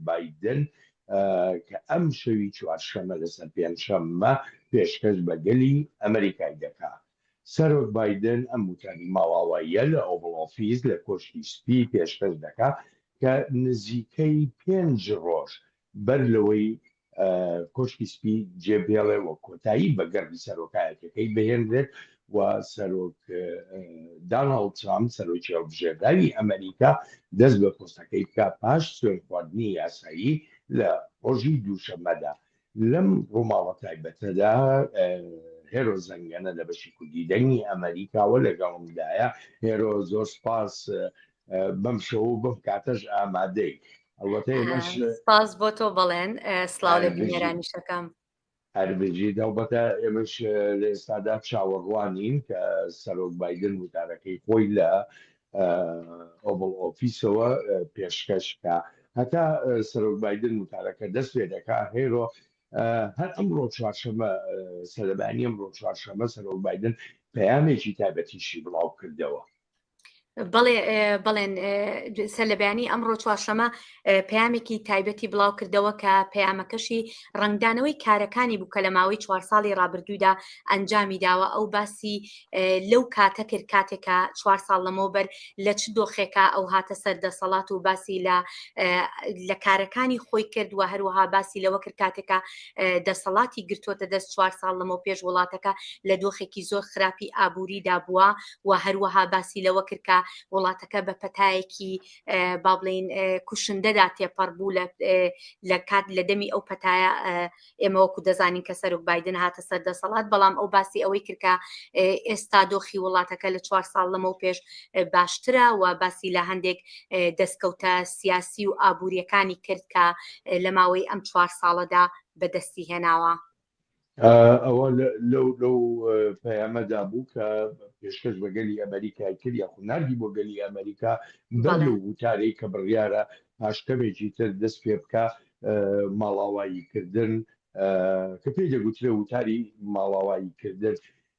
بایدن کە ئەم شەوی چوارشەمە لەسەر پێنجشەممە پێشکەش بە گەلی ئەمریکای دەکات. سەرۆک بایدن ئەم وتانی ماڵاواییە لە ئۆڤڵ ئۆفیس لە کۆشکی سپی پێشکەش دەکات کە نزیکەی 5 ڕۆژ بەر لەوەی کۆشکی سپی جێبێڵێ وە کۆتایی بە گەڕی سەرۆکایەتەکەی بهێنرێت و سەرۆک داناڵد ترامپ سەرۆکی هەڵبژێرداوی ئەمریکا دەست بە پۆستەکەی بکە پاش سوێن خواردنی یاسایی لە ڕۆژی دووشەممەدا. لەم ڕووماڵە تایبەتەدا هێرۆ زەنگەنە لە بەشی کوردی دەنگی ئەمریکاوە لەگەڵمدایە. هێرۆ زۆر سپاس بەم شەو بەم کاتەش ئامادەی. سپاس بۆ تۆ بڵێن سلااو لە بینێرانیشەکەم هەربژی دەوبەتە ئێمەش لە ئێستادا چاوەڕوانین کە سەرۆک بایدن وتارەکەی خۆی لە ئۆڤڵ ئۆفیسەوە پێشکەشکە. هەتا سەرۆک بایدن وتارەکە دەست پێ دەکا هێرۆ هەر ئەمڕۆ چوارشەمە سەربانی ئەمڕۆ چوارشەمە سەرۆک بایدن پەیامێکی تایبەتیشی بڵاو کردەوە. بڵێن سەر لە بەیانی ئەمڕۆ چوارشەمە پەیامێکی تایبەتی بڵاو کردەوە کە پەیامەکەشی ڕنگدانەوەی کارەکانی بوو کە لە ماوەی 4 ساڵی ڕابردوودا ئەنجامی داوە. ئەو باسی لەو کاتە کرد کاتێکە 4 ساڵ لەمەوبەر لە چ دۆخێکە ئەو هاتە سەر دەسەڵات و باسی لە کارەکانی خۆی کرد و هەروەها باسی لەوە کرد کاتێکە دەسەڵاتی گرتوۆتە دەست 4 ساڵ لەمەوە پێش وڵاتەکە لە دۆخێکی زۆر خراپی ئابووریدا بووە و هەروەها باسی لەوە کرد کە وڵاتەکە بە پەتایەکی با بڵین کوشندەدا تێپەڕ بوو لە کات لە دەمی ئەو پەتایە ئێمە وەکو دەزانین کە سەرۆک بایدن هاتە سەر دەسەڵات. بەڵام ئەو باسی ئەوەی کردکە ئێستا دۆخی وڵاتەکە لە 4 ساڵ لەمەوە پێش باشترە و باسی لە هەندێک دەستکەوتە سیاسی و ئابوووریەکانی کرد کە لە ماوەی ئەم 4 ساڵەدا بەدەستی هێناوە. ئەوە لەو پەیامەدا بوو کە پێشکەش بە گەلی ئەمریکای کرد یاخو نردی بۆ گەلی ئەمریکا بەر لەو وتارەی کە بڕیارە پاشکەمێکی تر دەست پێ بکە ماڵاواییکردن کە پێی دەگوترێ وتاری ماڵاواییکردن.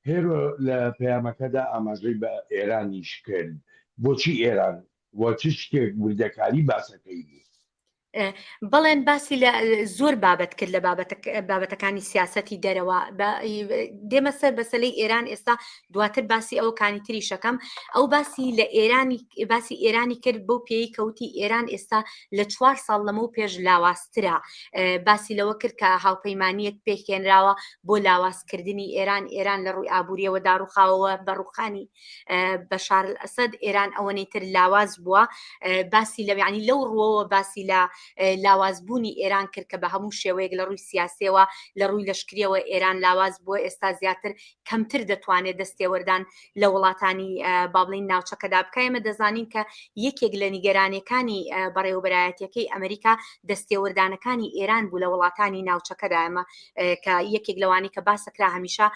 هێرۆ لە پەیامەکەدا ئاماژەی بە ئێرانیش کرد. بۆچی ئێران وە چ شتێک وردەکاری باسەکەی بوو؟ بەڵێن باسی لە زۆر بابەت کرد لە بابەتەکانی سیاسەتی دەرەوە دێمە سەر بەسەلەی ئێران. ئێستا دواتر باسی ئەوەکانی تری شەکەم ئەو باسی لە باسی ئێرانی کرد بۆ پێی کەوتی ئێران ئێستا لە 4 ساڵ لەمە پێش لاوازترە. باسی لەوە کرد کە هاوپەیمانیەک پێکێنراوە بۆ لاوازکردنی ئێران لە ڕووی ئابووریەوە داڕوخاوەوە بەڕوخانی بەشار ئەسەد ئێران ئەوەنەیتر لاواز بووە. باسی لەویانی لەو ڕووەوە باسی لە لاوازبوونی ئێران کرد کە بە هەموو شێوەیەک لە ڕووی سیاسیەوە لە ڕووی لەشکریەوە ئێران لاواز بووە. ئێستا زیاتر کەمتر دەتوانێت دەستێوەردان لە وڵاتانی بابلین ناوچەکەدا بکە. ئێمە دەزانین کە یەکێک لە نیگەرانیەکانی بەڕێوەبەرایەتیەکەی ئەمریکا دەستێوەردانەکانی ئێران بوو لە وڵاتانی ناوچەکەدا. ئەمە کە یەکێک لەوانی کە باسەکرا هەمیشە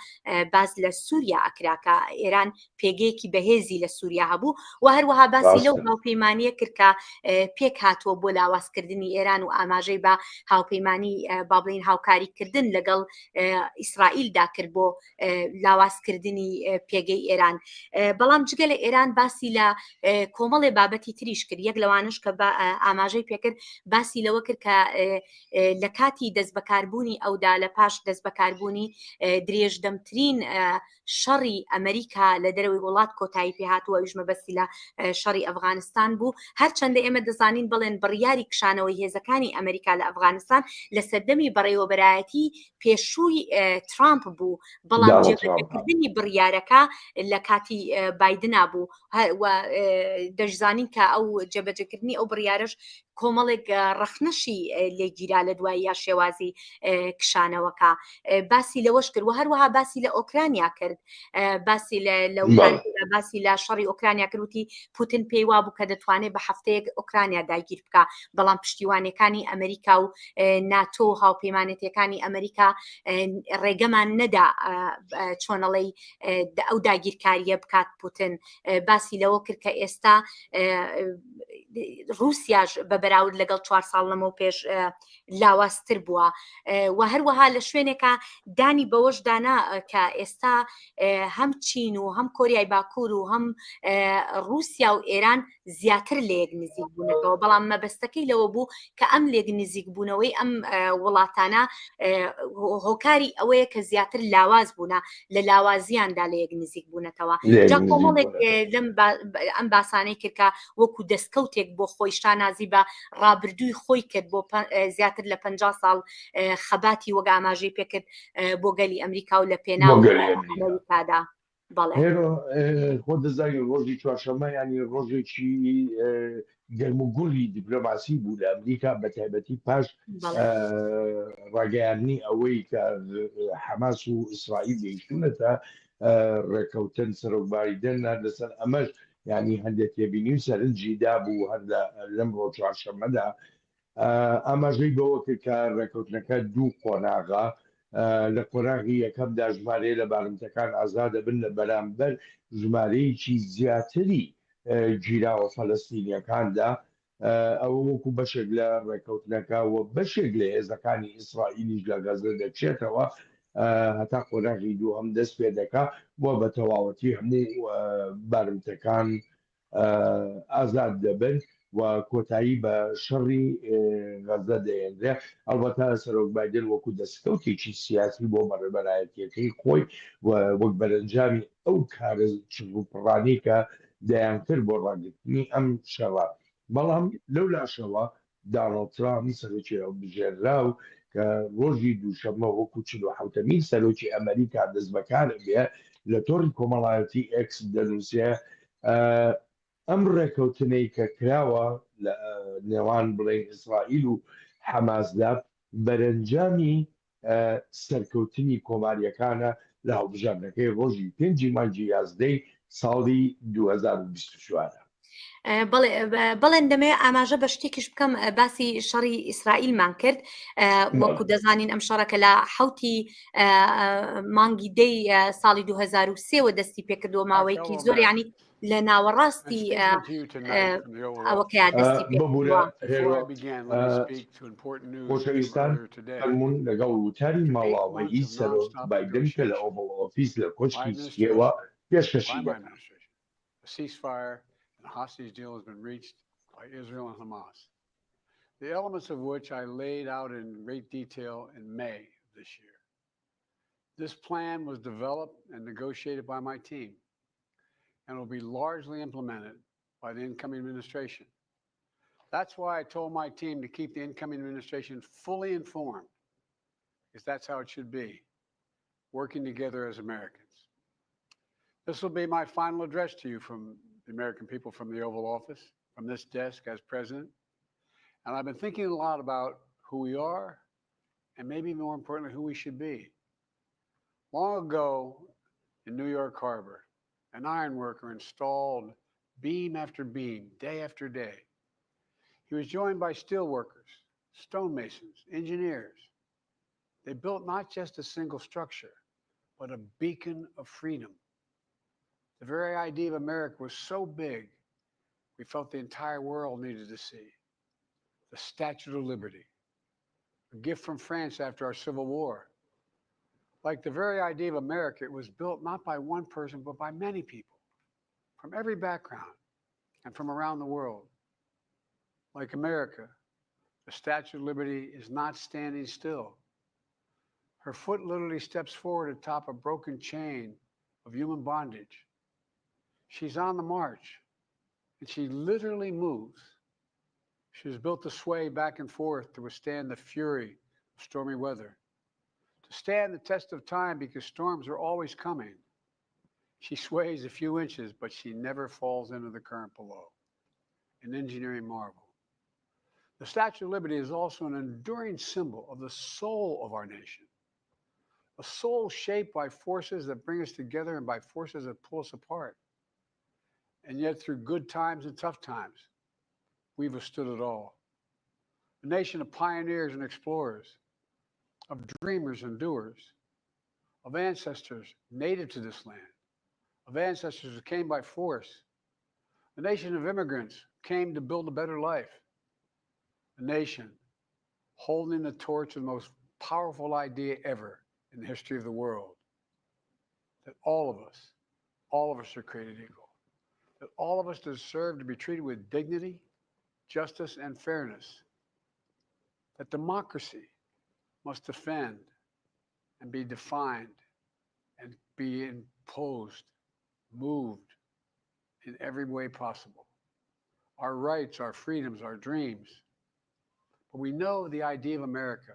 باز لە سووریا ئەکرا کە ئێران پێگەیەکی بەهێزی لە سووریا هەبوو و هەروەها باسی لەو هاوپەیمانیە کرد کە پێک هاتووە بۆ لاوازکردنی ئێران و ئاماژەی بە هاوپەیمانی بابلین هاوکاریکردن لەگەڵ ئیسرائیلدا کرد بۆ لاوازکردنی پێگەی ئێران. بەڵام جگە لە ئێران باسی لە کۆمەڵێ بابەتی تریش کرد. یەک لەوانش کە ئاماژەی پێکرد باسی لەوە کرد کە لە کاتی دەست بەکاربوونی ئەودا لە پاش دەست بەکاربوونی درێژدەمترین شەڕی ئەمریکا لە دەرەوەی وڵات کۆتایی پێهاتووە ویژمە بەسی لە شەڕی ئەفغانستان بوو. هەرچەندە ئێمە دەزانین بڵێن بڕیاری کشانەوەی هێزەکانی ئەمریکا لە ئەفغانستان لە سەردەمی بەڕێوەبەرایەتی پێشووی ترامپ بوو. بەڵام جێبەجێکردنی بڕیارەکە لە کاتی بایدنا بوو و دەشزانین کە ئەو جێبەجێکردنی ئەو بڕیارەش کۆمەڵێک ڕەخنەشی لێگیرا لە دوای یا شێوازی کشانەوەکە. باسی لەوەش کرد و هەروەها باسی لە ئۆکرانیا کرد. باسی باسی لە شەڕی ئۆکرانیا کردوتی پوتین پێی وابوو کە دەتوانێت بە هەفتەیەک ئۆکرانیا داگیر بکە. بەڵام پشتیوانەکانی ئەمریکا و ناتۆ و هاوپەیمانەتیەکانی ئەمریکا ڕێگەمان نەدا چۆنەڵەی ئەو داگیرکاریە بکات پوتین. باسی لەوە کرد کە ئێستا رووسیاش بە بەراورد لەگەڵ 4 ساڵ لەمە و پێش لاوازتر بووە و هەروەها لە شوێنێکە دانی بەوەش دانا کە ئێستا هەم چین و هەم کۆریای باکوور و هەم رووسیا و ئێران زیاتر لە یەک نزیک بوونەوە بەڵام مەبەستەکەی لەوە بوو کە ئەم لێک نزیک بوونەوەی ئەم وڵاتانە هۆکاری ئەوەیە کە زیاتر لاواز بوونە لە لاوازیاندا لە یەک نزیک بوونەتەوە جا کۆمەڵێک لەم ئەم باسانەی کردکە وەکو دەستکەوتێک بۆ خۆی شانازی بە ڕابردووی خۆی کرد بۆ زیاتر لە 50 ساڵ خەباتی وەک ئاماژەی پێکرد بۆ گەلی ئەمریکا و لە پێناو ئەمریکادا خۆ دەزانانی ڕۆژی چوارشەممە ینی ڕۆژێکی گەرموگوڵی دیپلۆماسی بوو لە ئەمریکا بە تایبەتی پاش ڕاگەیاندنی ئەوەی کە حەماس و ئیسرائیل گەیشتونەتە ڕێکەوتن سەرۆک بایدن لەسەر ئەمەش ینی هەندێک تێبینی و سەرنجیدا بوو هەر لەم ڕۆ چوارشەممەدا ئاماژەی بەوە کرد کە ڕێکەوتنەکە دوو قۆناغا لە قۆناغی یەکەمدا ژمارەیە لە بارمتەکان ئازادە بن لە بەرامبەر ژمارەیەکی زیاتری گیراوە فەلەستینیەکاندا ئەوە وەکو بەشێک لە ڕێکەوتنەکە و بەشێک لە هێزەکانی ئیسرائیلیش لە گەزە دەچێتەوە هەتا قۆناغی دوو هەم دەست پێ دەکا بۆ بە تەواوەتی هەموو بارمتەکان ئازاد دەبن و کۆتایی بە شەڕی غەزە دەێنرێ ئەڵبەتە سەرۆک بایدن وەکو دەستکەوتێکی سیاسی بۆ بەڕێبەرایەتیەکەی خۆی وەک بەرەنجامی ئەو کارە چڕوپڕانی کە دەیانکرد بۆ ڕاگرتنی ئەم شەڕە بەڵام لەو لاشەوە داناڵد ترامپ سەرۆکی هەڵبژێررا و کە ڕۆژی دووشەممە وەکو 47مین سەرۆکی ئەمریکا دەست بەکارە بێ لە تۆڕی کۆمەڵایەتی ئێکس دەنووسێ ئەم ڕێکەوتنەی کە کراوە لە نێوان بڵێن ئیسرائیل و حەماسدا بەرەنجامی سەرکەوتنی کۆماریەکانە لە هەڵبژاردنەکەی ڕۆژی 5 مانگی 11 ساڵی 2024. بەڵێن دەمێ ئاماژە بە شتێکیش بکەم باسی شەڕی ئیسرائیلمان کرد وەکو دەزانین ئەم شەڕەکە لە حوتی مانگی دەی ساڵی 2023 دەستی پێکردووە ماوەیەکی زۆر ینی لە ناوەڕاستی ئەوەکەیا دەستی خۆشەویستان هەرمون لەگەڵ وتاری ماڵاوایی سەرۆک بایدن کە لە ئۆڤڵ ئۆفیس لە کۆشکی سکێوە پێشکەشی دەکات. A hostage deal has been reached by Israel and Hamas, the elements of which I laid out in great detail in May of this year. This plan was developed and negotiated by my team and will be largely implemented by the incoming administration. That's why I told my team to keep the incoming administration fully informed, because that's how it should be, working together as Americans. This will be my final address to you from the American people, from the Oval Office, from this desk as president. And I've been thinking a lot about who we are and maybe more importantly, who we should be. Long ago in New York Harbor, an iron worker installed beam after beam, day after day. He was joined by steel workers, stonemasons, engineers. They built not just a single structure, but a beacon of freedom. The very idea of America was so big, we felt the entire world needed to see. The Statue of Liberty, a gift from France after our Civil War. Like the very idea of America, it was built not by one person, but by many people from every background and from around the world. Like America, the Statue of Liberty is not standing still. Her foot literally steps forward atop a broken chain of human bondage. She's on the march, and she literally moves. She was built to sway back and forth to withstand the fury of stormy weather, to stand the test of time because storms are always coming. She sways a few inches, but she never falls into the current below. An engineering marvel. The Statue of Liberty is also an enduring symbol of the soul of our nation, a soul shaped by forces that bring us together and by forces that pull us apart. And yet, through good times and tough times, we've withstood it all. A nation of pioneers and explorers, of dreamers and doers, of ancestors native to this land, of ancestors who came by force, a nation of immigrants came to build a better life, a nation holding the torch of the most powerful idea ever in the history of the world, that all of us are created equal, that all of us deserve to be treated with dignity, justice, and fairness, that democracy must defend and be defined and be imposed, moved in every way possible. Our rights, our freedoms, our dreams. But we know the idea of America,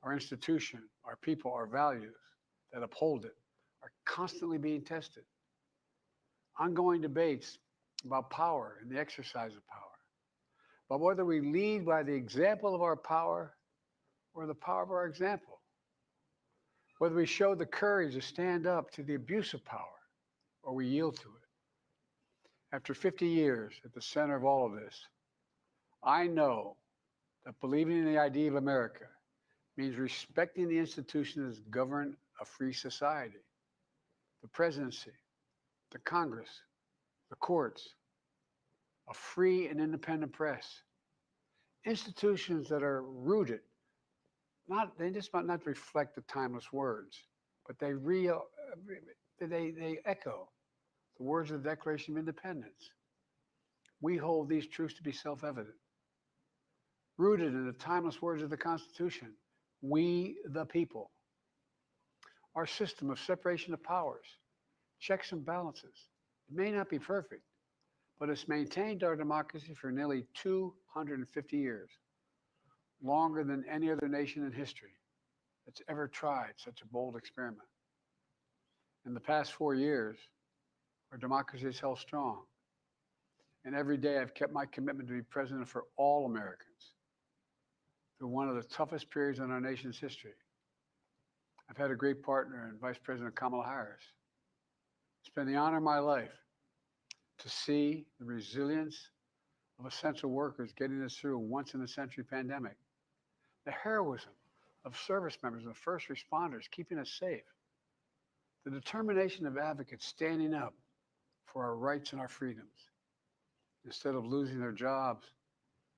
our institution, our people, our values that uphold it are constantly being tested. Ongoing debates about power and the exercise of power. But whether we lead by the example of our power or the power of our example, whether we show the courage to stand up to the abuse of power or we yield to it. After 50 years at the center of all of this, I know that believing in the idea of America means respecting the institutions that govern a free society, the presidency, the Congress, the courts, a free and independent press, institutions that are rooted, they just might not reflect the timeless words, but they echo the words of the Declaration of Independence. We hold these truths to be self-evident. Rooted in the timeless words of the Constitution, we the people. Our system of separation of powers, checks and balances, it may not be perfect, but it's maintained our democracy for nearly 250 years, longer than any other nation in history that's ever tried such a bold experiment. In the past 4 years, our democracy has held strong. And every day I've kept my commitment to be president for all Americans through one of the toughest periods in our nation's history. I've had a great partner in Vice President Kamala Harris. It's been the honor of my life to see the resilience of essential workers getting us through a once-in-a-century pandemic, the heroism of service members and first responders keeping us safe, the determination of advocates standing up for our rights and our freedoms instead of losing their jobs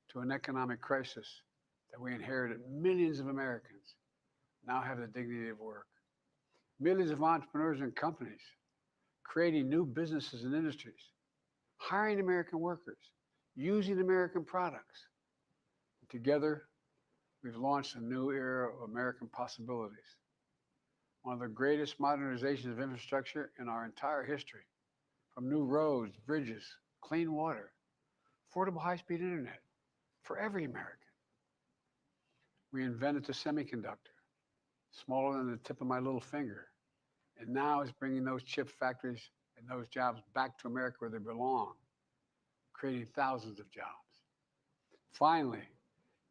to an economic crisis that we inherited. Millions of Americans now have the dignity of work. Millions of entrepreneurs and companies creating new businesses and industries, hiring American workers, using American products. Together, we've launched a new era of American possibilities. One of the greatest modernizations of infrastructure in our entire history, from new roads, bridges, clean water, affordable high-speed internet for every American. We invented the semiconductor, smaller than the tip of my little finger, and now is bringing those chip factories and those jobs back to America where they belong, creating thousands of jobs. Finally,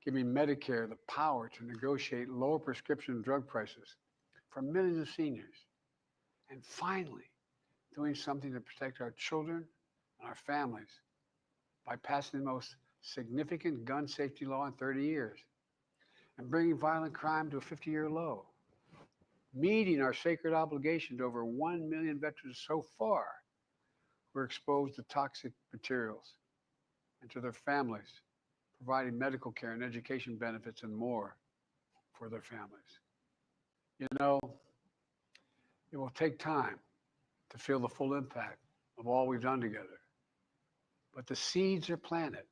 giving Medicare the power to negotiate lower prescription drug prices for millions of seniors. And finally, doing something to protect our children and our families by passing the most significant gun safety law in 30 years and bringing violent crime to a 50-year low, meeting our sacred obligation to over 1 million veterans so far who are exposed to toxic materials, and to their families, providing medical care and education benefits and more for their families. You know, it will take time to feel the full impact of all we've done together. But the seeds are planted,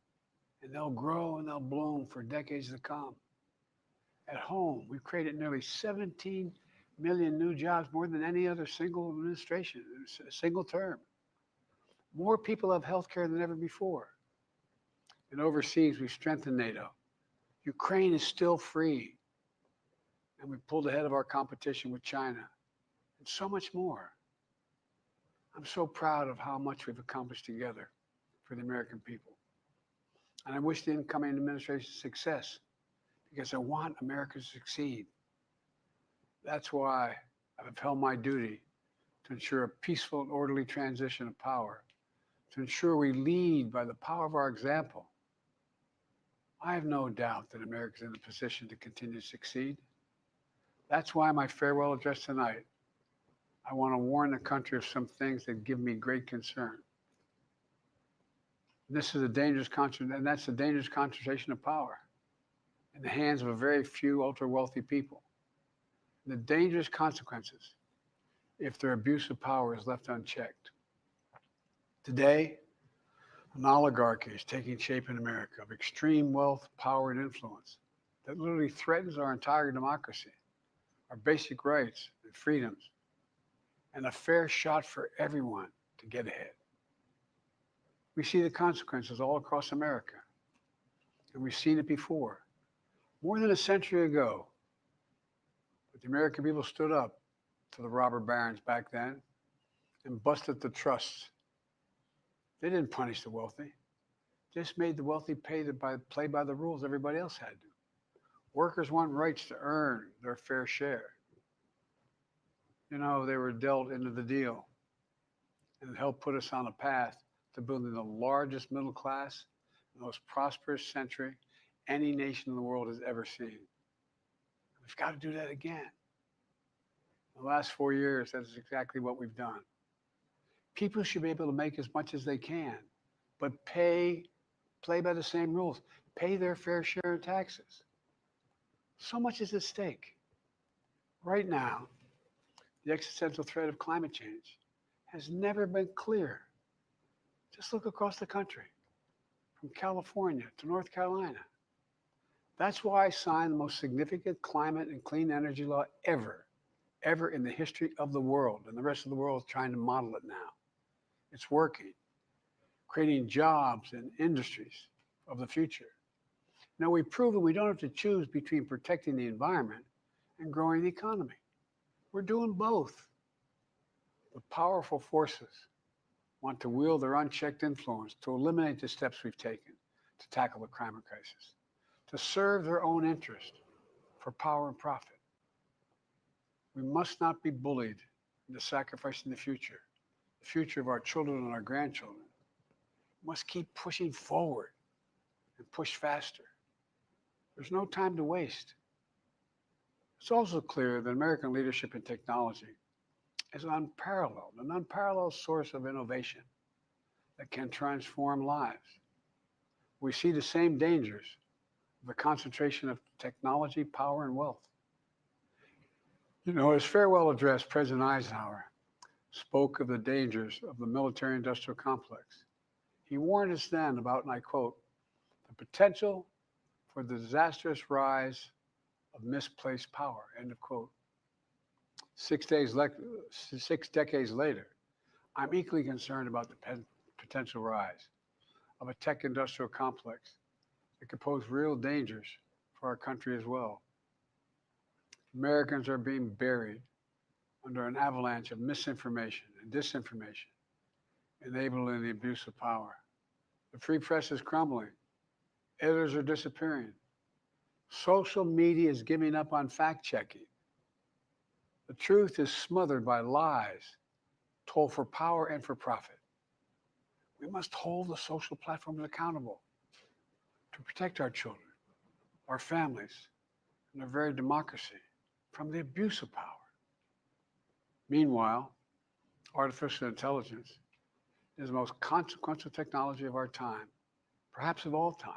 and they'll grow and they'll bloom for decades to come. At home, we've created nearly 17 million new jobs, more than any other single administration, a single term. More people have health care than ever before. And overseas, we've strengthened NATO. Ukraine is still free. And we pulled ahead of our competition with China, and so much more. I'm so proud of how much we've accomplished together for the American people. And I wish the incoming administration success, because I want America to succeed. That's why I've held my duty to ensure a peaceful and orderly transition of power, to ensure we lead by the power of our example. I have no doubt that America is in a position to continue to succeed. That's why my farewell address tonight, I want to warn the country of some things that give me great concern. This is a dangerous and that's a dangerous concentration of power in the hands of a very few ultra wealthy people. The dangerous consequences if their abuse of power is left unchecked. Today, an oligarchy is taking shape in America of extreme wealth, power, and influence that literally threatens our entire democracy, our basic rights and freedoms, and a fair shot for everyone to get ahead. We see the consequences all across America, and we've seen it before. More than a century ago, but the American people stood up to the robber barons back then and busted the trusts. They didn't punish the wealthy, just made the wealthy play by the rules everybody else had to. Workers want rights to earn their fair share. You know, they were dealt into the deal, and it helped put us on a path to building the largest middle class, the most prosperous century any nation in the world has ever seen. We've got to do that again. In the last 4 years, that's exactly what we've done. People should be able to make as much as they can, but play by the same rules, pay their fair share of taxes. So much is at stake. Right now, the existential threat of climate change has never been clearer. Just look across the country, from California to North Carolina. That's why I signed the most significant climate and clean energy law ever in the history of the world. And the rest of the world is trying to model it now. It's working, creating jobs and industries of the future. Now, we've proven we don't have to choose between protecting the environment and growing the economy. We're doing both. The powerful forces want to wield their unchecked influence to eliminate the steps we've taken to tackle the climate crisis, to serve their own interest for power and profit. We must not be bullied into sacrificing the future of our children and our grandchildren. We must keep pushing forward and push faster. There's no time to waste. It's also clear that American leadership in technology is an unparalleled source of innovation that can transform lives. We see the same dangers of the concentration of technology, power, and wealth. You know, his farewell address, President Eisenhower spoke of the dangers of the military-industrial complex. He warned us then about, and I quote, the potential for the disastrous rise of misplaced power, end of quote. 6 decades later, I'm equally concerned about the potential rise of a tech-industrial complex that could pose real dangers for our country as well. Americans are being buried under an avalanche of misinformation and disinformation, enabling the abuse of power. The free press is crumbling. Editors are disappearing. Social media is giving up on fact-checking. The truth is smothered by lies told for power and for profit. We must hold the social platforms accountable to protect our children, our families, and our very democracy from the abuse of power. Meanwhile, artificial intelligence is the most consequential technology of our time, perhaps of all time.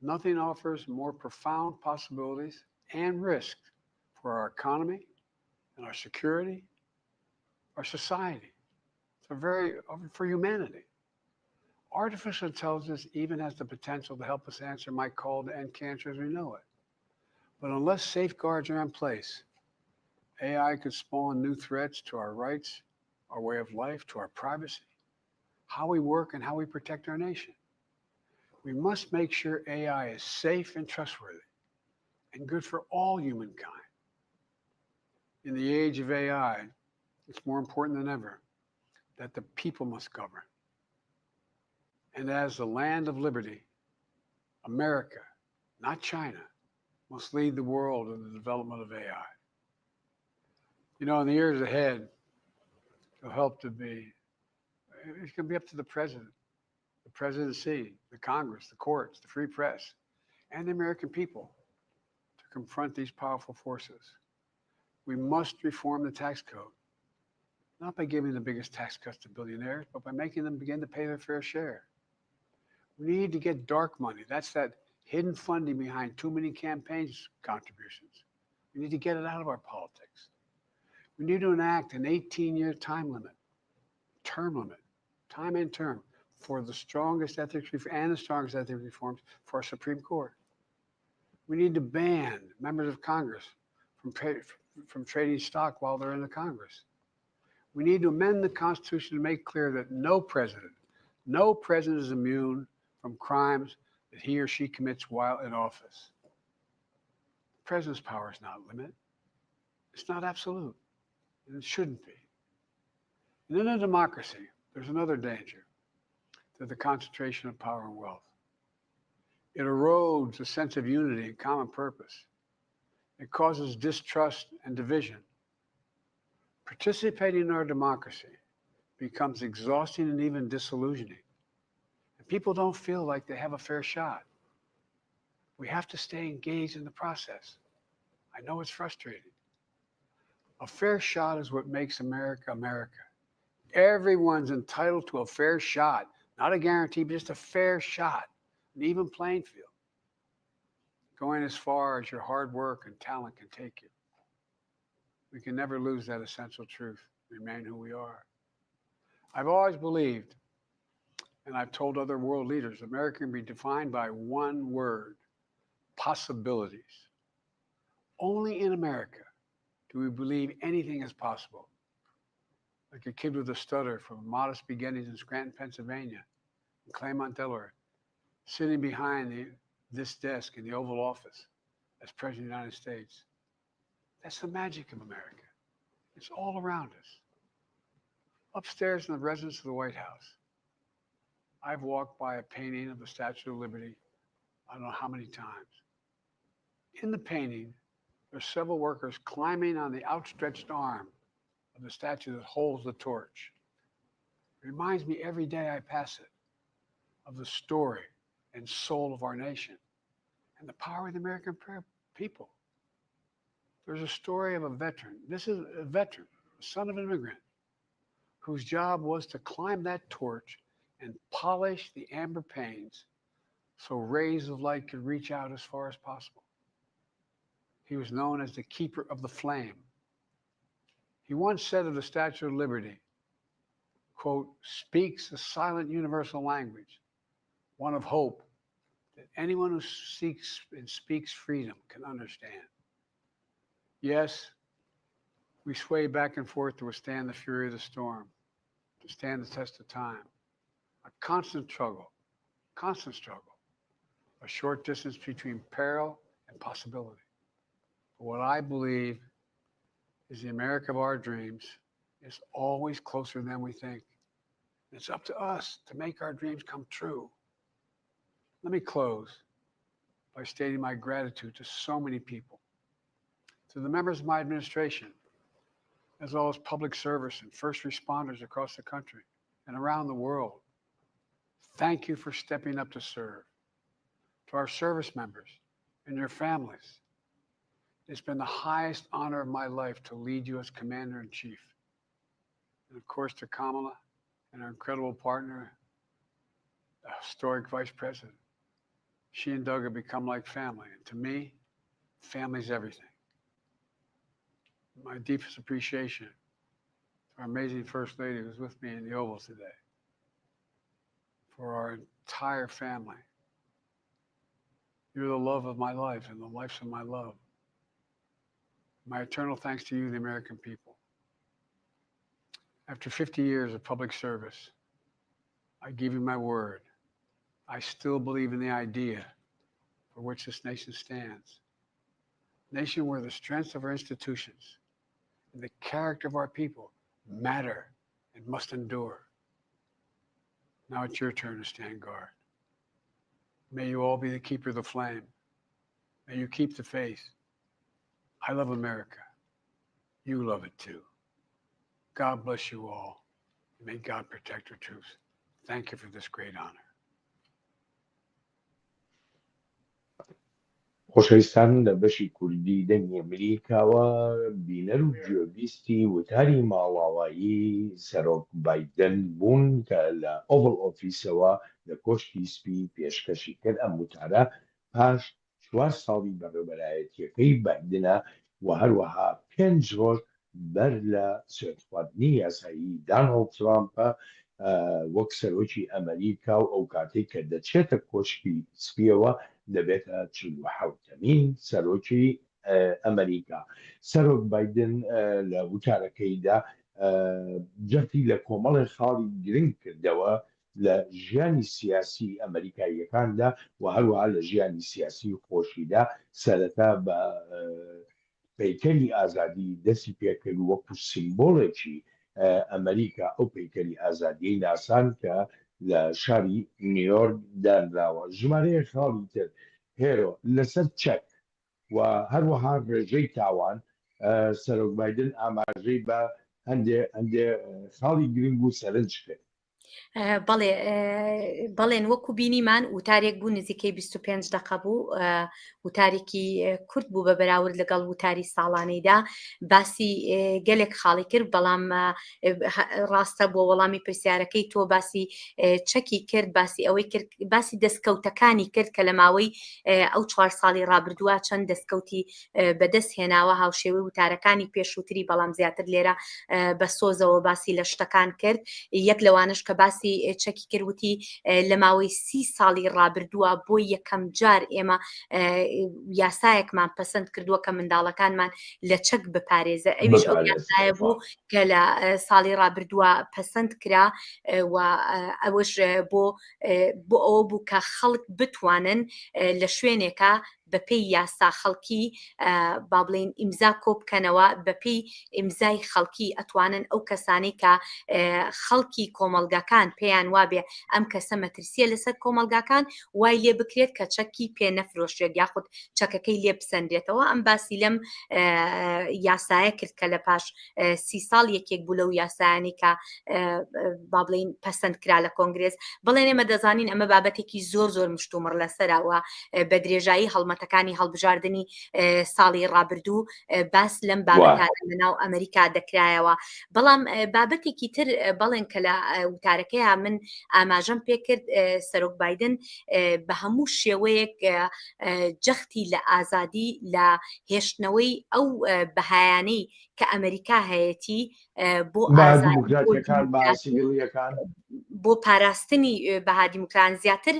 Nothing offers more profound possibilities and risk for our economy and our security, our society, for humanity. Artificial intelligence even has the potential to help us answer my call to end cancer as we know it. But unless safeguards are in place, AI could spawn new threats to our rights, our way of life, to our privacy, how we work, and how we protect our nation. We must make sure AI is safe and trustworthy and good for all humankind. In the age of AI, it's more important than ever that the people must govern. And as the land of liberty, America, not China, must lead the world in the development of AI. You know, in the years ahead, it's going to be up to the president, the presidency, the Congress, the courts, the free press, and the American people to confront these powerful forces. We must reform the tax code, not by giving the biggest tax cuts to billionaires, but by making them begin to pay their fair share. We need to get dark money. That's that hidden funding behind too many campaigns contributions. We need to get it out of our politics. We need to enact an 18-year time limit, time and term for the strongest ethics and the strongest ethics reforms for our Supreme Court. We need to ban members of Congress from trading stock while they're in the Congress. We need to amend the Constitution to make clear that no president is immune from crimes that he or she commits while in office. The president's power is not limited. It's not absolute, and it shouldn't be. And in a democracy, there's another danger to the concentration of power and wealth. It erodes a sense of unity and common purpose. It causes distrust and division. Participating in our democracy becomes exhausting and even disillusioning. And people don't feel like they have a fair shot. We have to stay engaged in the process. I know it's frustrating. A fair shot is what makes America, America. Everyone's entitled to a fair shot, not a guarantee, but just a fair shot, an even playing field, going as far as your hard work and talent can take you. We can never lose that essential truth, remain who we are. I've always believed, and I've told other world leaders, America can be defined by one word: possibilities. Only in America do we believe anything is possible. Like a kid with a stutter from modest beginnings in Scranton, Pennsylvania, in Claymont, Delaware, sitting behind this desk in the Oval Office as President of the United States. That's the magic of America. It's all around us. Upstairs in the residence of the White House, I've walked by a painting of the Statue of Liberty I don't know how many times. In the painting, there's several workers climbing on the outstretched arm of the statue that holds the torch. It reminds me every day I pass it of the story and soul of our nation and the power of the American people. There's a story of a veteran. This is a veteran, the son of an immigrant, whose job was to climb that torch and polish the amber panes so rays of light could reach out as far as possible. He was known as the keeper of the flame. He once said of the Statue of Liberty, quote, speaks a silent universal language, one of hope that anyone who seeks and speaks freedom can understand. Yes, we sway back and forth to withstand the fury of the storm, to stand the test of time. A constant struggle, a short distance between peril and possibility. But what I believe is the America of our dreams is always closer than we think. It's up to us to make our dreams come true. Let me close by stating my gratitude to so many people, to the members of my administration, as well as public service and first responders across the country and around the world. Thank you for stepping up to serve. To our service members and your families, it's been the highest honor of my life to lead you as Commander-in-Chief. And of course, to Kamala and our incredible partner, the historic Vice President. She and Doug have become like family. And to me, family's everything. My deepest appreciation to our amazing First Lady who's with me in the Oval today, for our entire family. You're the love of my life and the lives of my love. My eternal thanks to you, the American people. After 50 years of public service, I give you my word. I still believe in the idea for which this nation stands. A nation where the strengths of our institutions and the character of our people matter and must endure. Now it's your turn to stand guard. May you all be the keeper of the flame. May you keep the faith. I love America. You love it too. God bless you all. May God protect our troops. Thank you for this great honor. خۆشەویستان لە بەشی کوردی دەنگی ئەمریکاوە بینەر و گوێبیستی وتاری ماڵاوایی سەرۆک بایدن بوون کە لە ئۆڤڵ ئۆفیسەوە لە کۆشتی سپی پێشکەشی کرد ئەم وتارە پاش 4 ساڵی بەڕێوەبەرایەتیەکەی بایدنە و هەروەها 5 ڕۆژ بەر لە سوێندخواردنی یاسایی داناڵد ترامپە وەک سەرۆکی ئەمریکا و ئەو کاتێک کە دەچێتە کۆشتی سپیەوە دەبێتە 47مین سەرۆکی ئەمریکا. سەرۆک بایدن لە وتارەکەیدا جەفتی لە کۆمەڵی خاڵی گرنگ کردەوە لە ژیانی سیاسی ئەمریکاییەکاندا و هەروەها لە ژیانی سیاسی خۆشیدا سەرەتا بە پەیکەری ئازادی دەستی پێکرد وەکو سیمبۆڵێکی ئەمریکا ئەو پەیکەری ئازادیەی ناسان کە لە شاری نیویۆرک دانراوە. ژمارەیە خاڵی تر هێرۆ لەسەر چەک و هەروەها ڕێژەی تاوان سەرۆک بایدن ئاماژەی بە هەندێ خاڵی گرنگ و سەرنج کرد. بەڵێن وەکو بینیمان وتارێک بوو نزیکەی 25 دقه بوو وتارێکی کورت بوو بە بەراورد لەگەڵ وتاری ساڵانەیدا باسی گەلێک خاڵی کرد بەڵام ڕاستە بۆ وەڵامی پرسیارەکەی تۆ باسی چەکی کرد باسی ئەوەی کرد باسی دەستکەوتەکانی کرد کە لە ماوەی ئەو 4 ساڵی ڕابردووە چەند دەستکەوتی بەدەست هێناوە هاوشێوەی وتارەکانی پێشووتری بەڵام زیاتر لێرە بە سۆزەوە باسی لە شتەکان کرد یەک لەوانش کە باسی چەکی کردوتی لە ماوەی 30 ساڵی ڕابردووە بۆ یەکەم جار ئێمە یاسایەکمان پەسەند کردووە کە منداڵەکانمان لە چەک بپارێزە ئەویش ئەو یاسایە بوو کە لە ساڵی ڕابردووە پەسەند کرا و ئەوەش بۆ ئەوە بوو کە خەڵک بتوانن لە شوێنێکە بەپێی یاسا خەڵکی با بڵێن ئیمزا کۆبکەنەوە بەپێی ئیمزای خەڵکی ئەتوانن ئەو کەسانی کە خەڵکی کۆمەلگاکان پێیان وابێ ئەم کەسە مەترسیە لەسەر کۆمەلگاکان وای لێ بکرێت کە چەکی پێ نەفرۆشێت یاخود چەکەکەی لێ بسەندرێتەوە ئەم باسی لەم یاسایە کرد کە لە پاش 30 ساڵ یەکێک بوو لەو یاسایانی کە با بڵێن پەسەند کرا لە کۆنگرێز بڵێن ئێمە دەزانین ئەمە بابەتێکی زۆر مشتومڕ لەسەرەوە بە درێژایی هەڵمەتەکانی هەڵبژاردننی ساڵی ڕابردوو باس لەم بابەتانە لەناو ئەمریکا دەکرایەوە بەڵام بابەتێکی تر بەڵێن کە لە وتارەکەیە من ئاماژەم پێکرد سەرۆک بایدن بە هەموو شێوەیەک جەختی لە ئازادی لە هێشتنەوەی ئەو بەهایانەی کە ئەمریکا هەیەی بۆ بۆ پاراستنی بەها دیموکران زیاتر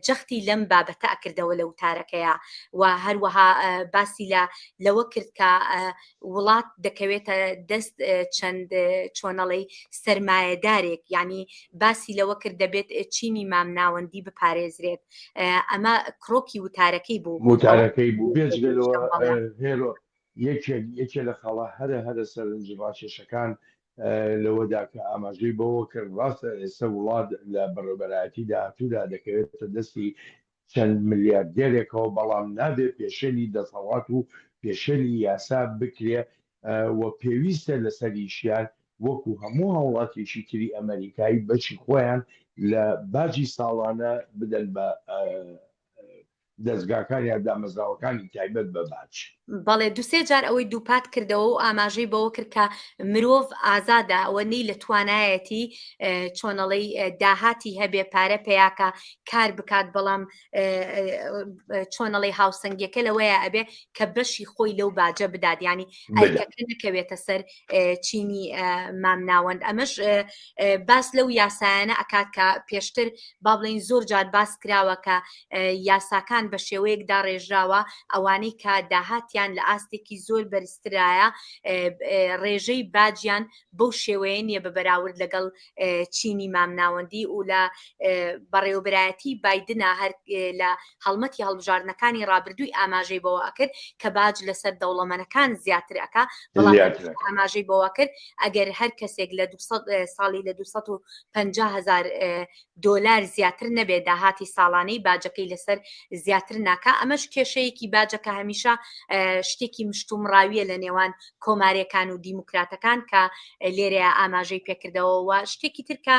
جەختی لەم بابەتە ئەکردەوە لە وتارەکەیە و هەروەها باسی لەوە کرد کە وڵات دەکەوێتە دەست چەند چۆنەڵی سەرمایەدارێک یعنی باسی لەوە کرد دەبێت چینی مامناوەندی بپارێزرێت ئەمە کڕۆکی وتارەکەی بوو هێرۆ یەکێ لە خەڵە هەرە سەرنج ڕاکێشەکان لەوەدا کە ئاماژەی بەوە کرد ڕاستە ئێستا وڵات لە بەڕێوەبەرایەتی داهاتوودا دەکەوێتە دەستی چەند ملیاردێرێکەوە بەڵام نابێت پێشێلی دەسەڵات و پێشێلی یاسا بکرێ و پێویستە لەسەریشیان وەکو هەموو هاوڵاتێکی تری ئەمریکایی بەشی خۆیان لە باجی ساڵانە بدەن بە دەستگاکانی یا دامەزراوەکانی تایبەت بە باج. بەڵێ دوسێ جار ئەوەی دووپات کردەوە و ئاماژەی بەوە کرد کە مرۆڤ ئازادە ئەوە نەی لە توانایەتی چۆنەڵی داهاتی هەبێ پارە پێیاکە کار بکات بەڵام چۆنەڵی هاوسەنگیەکە لەوەیە ئەبێ کە بەشی خۆی لەو باجە بدات ینی ئەرکەکە نەکەوێتە سەر چینی مامناوەند ئەمەش باس لەو یاسایانە ئەکات کە پێشتر با بڵێن زۆر جار باس کراوە کە یاساکان بە شێوەیەکدا ڕێژراوە ئەوانەی کە داهاتی لە ئاستێکی زۆر بەرزترایە ڕێژەی باجیان بەو شێوەیە نیە بە بەراورد لەگەڵ چینی مامناوەندی و لە بەڕێوەبەرایەتی بایدنە هەر لە هەڵمەتی هەڵبژاردنەکانی ڕابردووی ئاماژەی بەوە ئەکرد کە باج لەسەر دەوڵەمەنەکان زیاتر ئەکا بەڵام ئاماژەی بەوە کرد ئەگەر هەر کەسێک لە 200 ساڵی لە 250,000 دۆلار زیاتر نەبێت داهاتی ساڵانەی باجەکەی لەسەر زیاتر زیاتر ناکە ئەمەش کێشەیەکی باجەکە هەمیشە شتێکی مشتومڕاویە لە نێوان کۆماریەکان و دیموکراتەکان کە لێرەیە ئاماژەی پێکردەوەەوە شتێکی ترکە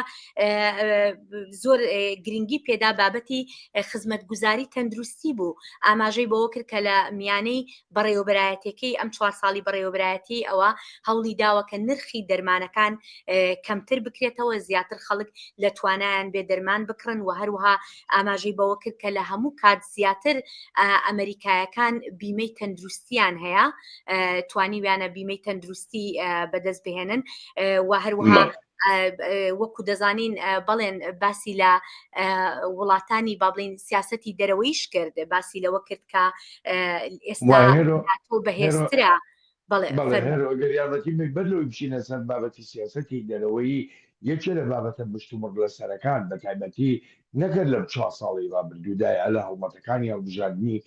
زۆر گرنگی پێدا بابەتی خزمەتگوزاری تەندروستی بوو ئاماژەی بەوە کرد کە لە میانەی بەڕێوەبرایەتەکەی ئەم 4 ساڵی بەڕێوەبرایەتی ئەوە هەوڵی داوە کە نرخی دەرمانەکان کەمتر بکرێتەوە زیاتر خەڵک لە توانایان بێ دەرمان بکڕن و هەروەها ئاماژەی بەوە کرد کە لە هەموو کات زیاتر ئەمریکایەکان بیمەی تەندروستیان هەیە توانیویانە بیمەی تەندروستی بەدەست بهێنن و هەروەها وەکو دەزانین بەڵێن باسی لە وڵاتانی با بڵین سیاسەتی دەرەوەیش کرد باسی لەوە کرد کە ئێستا تۆ بەهێزترە گەریابەتی بەرلەوەی بچینە سەر بابەتی سیاسەتی دەرەوەی یەکێ لە بابەتە مشتومڕ لە سەرەکان بە تایبەتی نەکرد لەم 4 ساڵی ڕابردوودای لە هەڵمەتەکانی هەڵبژاردننی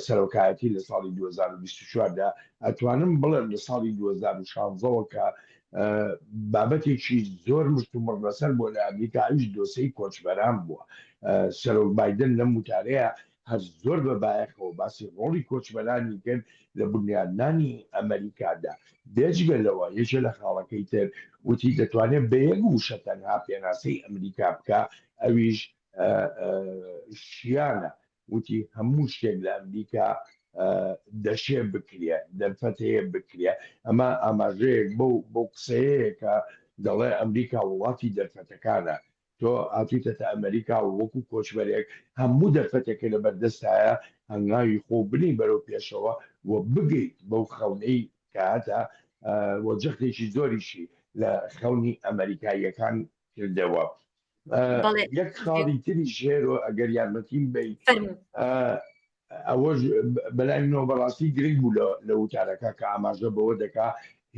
سەرۆکایەتی لە ساڵی 2024دا ئەتوانم بڵێم لە ساڵی 2016ەوە کە بابەتێکی زۆر مشتومڕ لەسەر بۆ لە ئەمریکا هیچ دۆسەی کۆچبەران بووە سەرۆک بایدن لەم وتارەیە هەر زۆر بە بایەخەوە باسی ڕۆڵی کۆچبەرانی کرد لە بنیادنانی ئەمریکادا دەجگەلەوە یەکێ لە خاڵەکەی تر وتی دەتوانێت بە یەک وشە تەنها پێناسەی ئەمریکا بکە ئەویش شیانە وتی هەموو شتێک لە ئەمریکا دەشێ بکرێ دەرفەتەیە بکرێ ئەمە ئاماژەیەک بۆ قسەیەیە کە دەڵێ ئەمریکا وڵاتی دەرفەتەکانە تۆ ئاتیتەتە ئەمریکا و وەکو کۆچبەرێک هەموو دەرفەتێکە لە بەردەستایە هەنگاوی خۆ بنی بەرەو پێشەوە و بگەیت بەو خەونەی کە هەتا وەجەختێکی زۆریشی لە خەونی ئەمریکاییەکان کردەوە یەک خاڵی تری ژێرۆ ئەگەر یارمەتیم بیت ئەوە بەلای نۆ بەڕاستی گرنگ بوو لە وتارەکە کە ئاماژە بەوە دەکا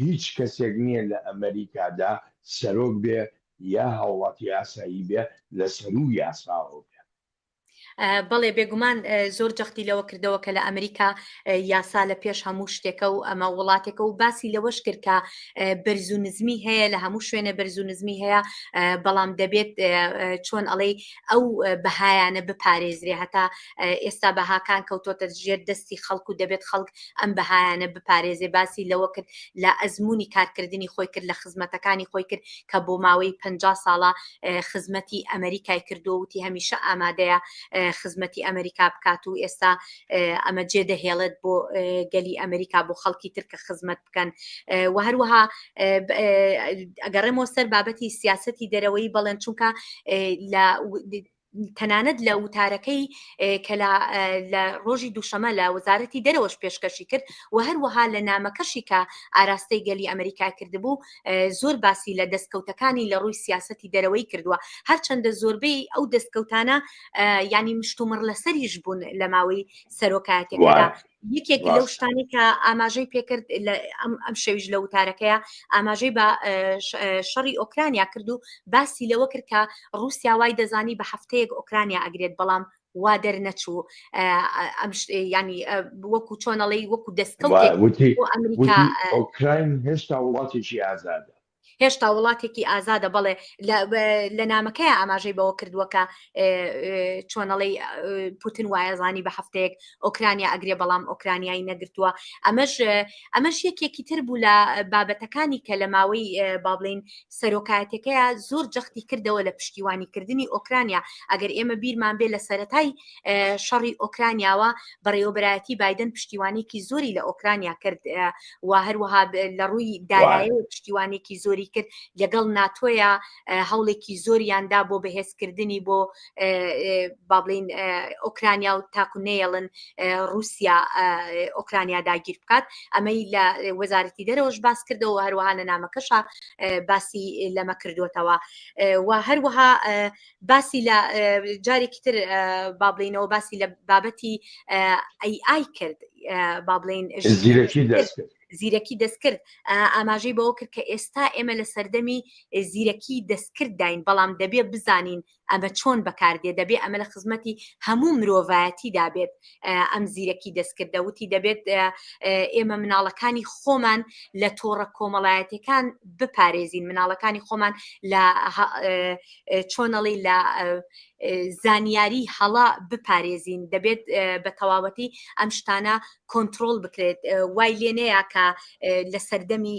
هیچ کەسێک نییە لە ئەمریکادا سەرۆک بێ یا هاوڵاتی یاسایی بێ لە سەرو یاساوە بێ بەڵێ بێگومان زۆر جەختی لەوە کردەوە کە لە ئەمریکا یاسا لە پێش هەموو شتێکە و ئەمە وڵاتێکە و باسی لەوەش کرد کە بەرزونزمی هەیە لە هەموو شوێنە بەرزونزمی هەیە بەڵام دەبێت چۆن ئەڵێ ئەو بەهایانە بپارێزرێ هەتا ئێستا بەهاکان کەوتۆتە ژێر دەستی خەڵک و دەبێت خەڵک ئەم بەهایانە بپارێزێ باسی لەوە کرد لە ئەزمموی کارکردنی خۆی کرد لە خزمەتەکانی خۆی کرد کە بۆ ماوەی 50 ساڵە خزمەتی ئەمریکای کردو وتی هەمیشە ئامادەیە خزمەتی ئەمریکا بکات و ئێستا ئەمە جێ دەهێڵێت بۆ گەلی ئەمریکا بۆ خەڵکی ترکە خزمەت بکەن و هەروەها ئەگەڕێمەوە سەر بابەتی سیاسەتی دەرەوەی بەڵێن چونکە تەنانەت لە وتارەکەی کە لە ڕۆژی دووشەمە لە وەزارەتی دەرەوەش پێشکەشی کرد و هەروەها لە نامەکەشی کە ئاراستەی گەلی ئەمریکا کردبوو زۆر باسی لە دەستکەوتەکانی لە ڕووی سیاسەتی دەرەوەی کردووە هەرچەندە زۆربەی ئەو دەستکەوتانە ینی مشتومڕ لەسەریش بوون لە ماوەی سەرۆکایەتێکدا یەکێک لەو شتانی کە ئاماژەی پێکرد ئەم شەویش لە وتارەکەیە ئاماژەی بە شەڕی ئۆکرانیا کرد و باسی لەوە کرد کە رووسیا وای دەزانی بە هەفتەیەک ئۆکرانیا ئەگرێت بەڵام وا دەرنەچوو ینی وەکو چۆنەڵی وەکو دەستکەوتێک ئەمریکا ئۆکراین هێشتا وڵاتێکی ئازادە هێشتا وڵاتێکی ئازادە بەڵێ لە نامەکەی ئاماژەی بەوە کردووەکە چۆنەڵی پوتین وایەزانی بە هەفتەیەک ئۆکرانیا ئەگرێ بەڵام ئۆکرانیایی نەگرتووە ئەمەش یەکێکی تر بوو لە بابەتەکانی کە لە ماوەی با بڵێن سەرۆکایەتەکەیە زۆر جەختی کردەوە لە پشتیوانیکردنی ئۆکرانیا ئەگەر ئێمە بیرمان بێ لە سەرەتای شەڕی ئۆکرانیاوە بەڕێوەبرایەتی بایدن پشتیوانێکی زۆری لە ئۆکرانیا کرد و هەروەها لە ڕووی دارایی پشتیوانێکی زۆری کرد لەگەڵ ناتۆیە هەوڵێکی زۆریاندا بۆ بەهێزکردنی بۆ با بڵین ئۆکرانیا و تاکو نەیەڵن رووسیا ئۆکرانیا داگیر بکات ئەمەی لە وەزارەتی دەرەوەش باس کردەوە هەروەها لە نامەکەشە باسی لەمە کردوتەوە و هەروەها باسی لە جارێکی تر با بڵینەوە باسی لە بابەتی AI کرد با بڵین زیرەکی دەستکرد ئاماژەی بەوە کرد کە ئێستا ئێمە لە سەردەمی زیرەکی دەستکرد داین بەڵام دەبێ بزانین ئەمە چۆن بەکاردێ دەبێت ئەمە لە خزمەتی هەموو مرۆڤایەتیدا بێت ئەم زیرەکی دەستکردەوتی دەبێت ئێمە مناڵەکانی خۆمان لە تۆڕە کۆمەڵایەتەکان بپارێزین مناڵەکانی خۆمان لە چۆنەڵی لە زانیاری هەڵا بپارێزین دەبێت بە تەواوەتی ئەم شتانە کۆنتترۆل بکرێت وای لێنەیە کە لە سەردەمی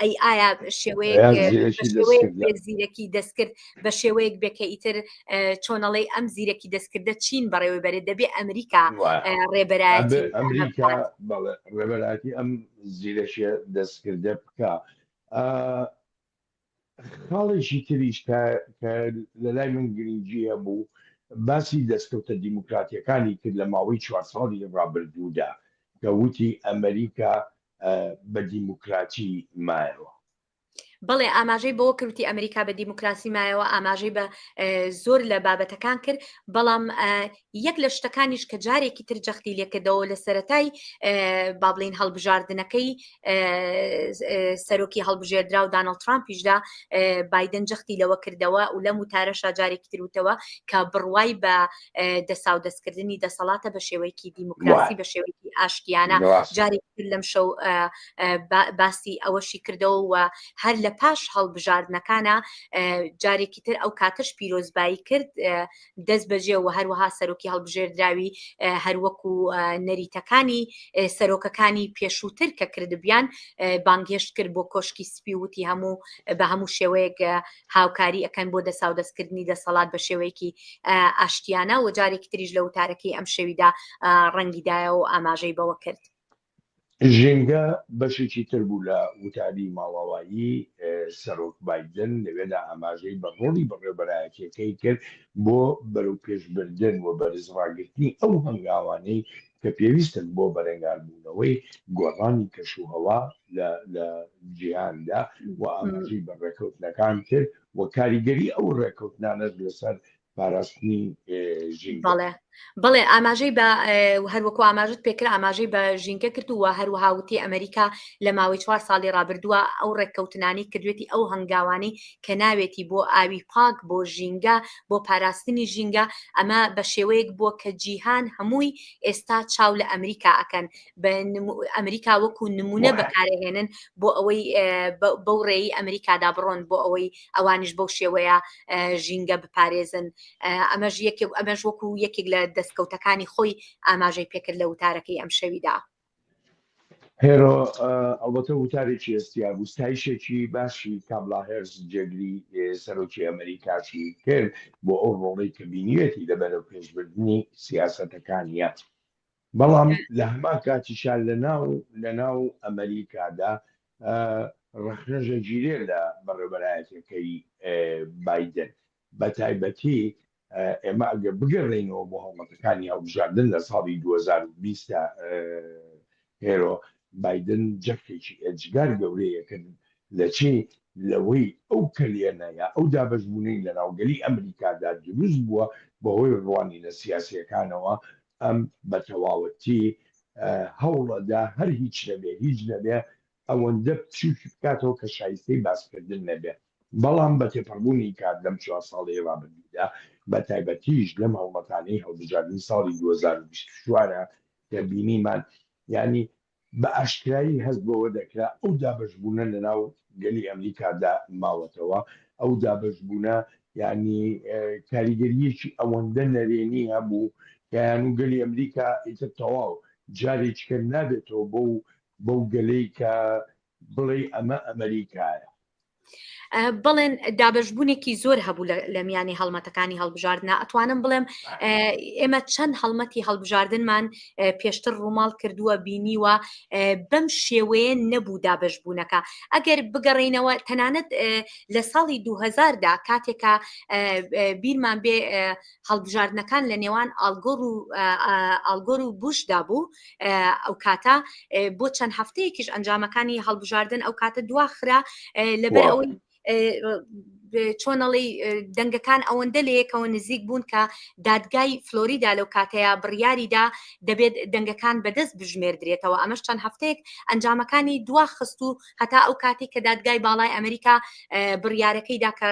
ئەی ئایا شێوەیەک زیرەکی دەستکرد بە شێوەیەک بێکە ئیتر چۆنەڵی ئەم زیرەکی دەستکردە چین بەڕێوەی بەرێت دەبێت ئەمریکا ئەمریکا ڕێبەرایەتی ئەم زیرەشیە دەستکردە بکە خاڵێکی تریش کە لە لای من گرنگجیە بوو باسی دەستکەوتە دیموکراتیەکانی کرد لە ماوەی 4 ساڵی ڕابردوودا کە وتی ئەمریکا بە دیموکراتی مایەوە بەڵێ ئاماژەی بۆ کردی ئەمریکا بە دیموکراسی مایەوە ئاماژەی بە زۆر لە بابەتەکان کرد بەڵام یەک لە شتەکانیش کە جارێکی تر جەختی لێکردەوە لە سەرەتای با بڵین هەڵبژاردنەکەی سەرۆکی هەڵبژێردرا و دانەڵد ترامپیشدا بایدن جەختی لەوە کردەوە و لەم وتارەشا جارێکی تروتەوە کە بڕوای بە دەساو دەستکردنی دەسەڵاتە بە شێوەیەکی دیموکراسی بە شێوەیەکی ئاشتیانە جارێکی تر لەم شەو باسی ئەوەشی کردەوە و هەر لە پاش هەڵبژاردنەکانە جارێکی تر ئەو کاتش پیرۆزبایی کرد دەست بەجێ و هەروەها سەرۆکی هەڵبژێردراوی هەروەکو نەریتەکانی سەرۆکەکانی پێشووتر کە کردبیان بانگهێشت کرد بۆ کۆشکی سپی وتی هەموو بە هەموو شێوەیەک هاوکاری ئەەکەن بۆ دەساو دەستکردنی دەسەڵات بە شێوەیەکی ئاشتیانە و جارێکی تریش لە وتارەکەی ئەم شەویدا ڕەنگیدایە و ئاماژەی بەوە کرد ژینگە بەشێکی تر بوو لە وتاری ماڵاوایی سەرۆک بایدن لەوێدا ئاماژەی بە ڕۆڵی بەڕێوەبەرایەتیەکەی کرد بۆ بەرەو پێشبردن و بەرزڕاگرتنی ئەو هەنگاوانەی کە پێویستن بۆ بەرەنگاربوونەوەی گۆڕانی کەشوهەوا لە جیهاندا و ئاماژەی بە ڕێکەوتنەکان کرد و کاریگەری ئەو ڕێکەوتنانەش لەسەر پاراستنی ژینگە بڵێ ئاماژەی بە هەروەکو ئاماژت پێکرا ئاماژەی بە ژینکە کردووە هەروەهاوتی ئەمریکا لە ماوەی 4 ساڵی ڕابردووە ئەو ڕێککەوتنانی کردوێتی ئەو هەنگاوانی کە ناوێتی بۆ ئاوی پاک بۆ ژینگە بۆ پاراستنی ژینگە ئەمە بە شێوەیەک بووە کە جیهان هەمووی ئێستا چاو لە ئەمریکا ئەکەن ئەمریکا وەکو نمونە بەکارهێنن بۆ ئەوەی بەو ڕێی ئەمریکادا بڕۆن بۆ ئەوەی ئەوانش بەو شێوەیە ژینگە بپارێزن ئەمەش وەکو یەکێک لە دەستکەوتەکانی خۆی ئاماژەی پێکرد لە وتارەکەی ئەم شەویدا هێرۆ ئەڵبەتە وتارێکی ئێستیا وستایشێکی باشی کاملا هێرز جێگری سەرۆکی ئەمریکاشی کرد بۆ ئەو ڕۆڵەی کە بینیەتی لەبەرەو پێشبردننی سیاسەتەکانیە بەڵام لە هەمان کاتیشان لەناو ئەمریکادا ڕەخنەژە گیرێ لە بەڕێوەبەرایەتەکەی بایدن بە تایبەتی ئێمە ئەگەر بگەڕێنەوە بۆ هەوڵەتەکانی هەڵبژاردن لە ساڵی 2020 هێرۆ بایدن جەفتێکی ئەجگار گەورەیەکرد لە چی لەوەی ئەو کەلێنەیە ئەو دابەشبوونەی لە ناوگەلی ئەمریکادا دروست بووە بەهۆی ڕوانینە سیاسیەکانەوە ئەم بە تەواوەتی هەوڵەدا هەر هیچ نەبێ ئەوەندە پشوشی بکاتەوە کە شایستەی باسکردن نەبێ بەڵام بە تێپەڕبوونی کات لەم 4 ساڵی ڕابردوودا بە تایبەتیش لەم هەوڵەتانەی هەڵبژاردننی ساڵی 2024 کە بینیمان یعنی بە ئاشکایی هەست بەوە دەکرا ئەو دابەشبوونە لە ناو گەلی ئەمریکادا ماوەتەوە ئەو دابەشبوونە یعنی کاریگەریەکی ئەوەندە نەرێنی هەبوو کە یان گەلی ئەمریکا ئیتر تەواو جارێککە نابێتەوە بەو گەلەی کە بڵێ ئەمە ئەمریکایە بڵێن دابەشبوونێکی زۆر هەبوو لە میانی هەڵمەتەکانی هەڵبژاردنە ئەتوانم بڵێم ئێمە چەند هەڵمەتی هەڵبژاردنمان پێشتر ڕووماڵ کردووە بینیوە بەم شێوەیە نەبوو دابەشبوونەکە ئەگەر بگەڕێنەوە تەنانەت لە ساڵی 2000دا کاتێکە بیرمان بێ هەڵبژاردنەکان لە نێوان ئالگۆر و بوشدا بوو ئەو کاتە بۆ چەند هەفتەیەکیش ئەنجامەکانی هەڵبژاردن ئەو کاتە دواخرا لەبەر ئەوەی چۆنەڵی دەنگەکان ئەوەندە لەیەکەوە نزیک بوون کە دادگای فلۆریدا لەو کاتەیە بڕیاریدا دەبێت دەنگەکان بەدەست بژمێردرێتەوە. ئەمەش چەند هەفتەیەک ئەنجامەکانی دوا خست و هەتا ئەو کاتێک کە دادگای باڵای ئەمریکا بڕیارەکەیدا کە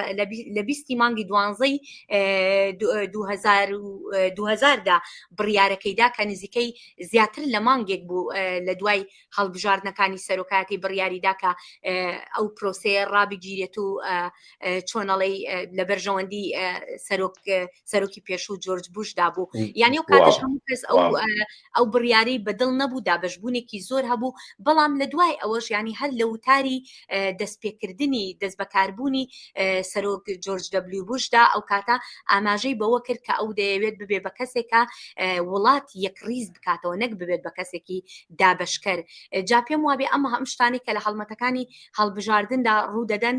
لە 20 مانگی 2010دا بڕیارەکەیدا کە نزیکەی زیاتر لە مانگێک بوو لە دوای هەڵبژاردنەکانی سەرۆکاتی بڕیاریدا کە ئەو پرۆسەیە ڕابگیرێت و چۆنەڵی لە بەرژەوەندی سەرۆکی پێشوو جۆرج بوشدا بوو. یعنی ئەو کاتش هەموو کەس ئەو بڕیاری بەدڵ نەبوو، دابەشبوونێکی زۆر هەبوو، بەڵام لە دوای ئەوەش ینی هەر لە وتاری دەستپێکردنی دەست بەکاربوونی سەرۆک جۆرج دەبلیو بوشدا ئەو کاتە ئاماژەی بەوە کرد کە ئەو دەیەوێت ببێ بە کەسێکە وڵات یەکریز بکاتەوە، نەک ببێت بە کەسێکی دابشکەر. جا پێم وابێ ئەمە هەم شتانی کە لە هەڵمەتەکانی هەڵبژاردندا ڕوودەدەن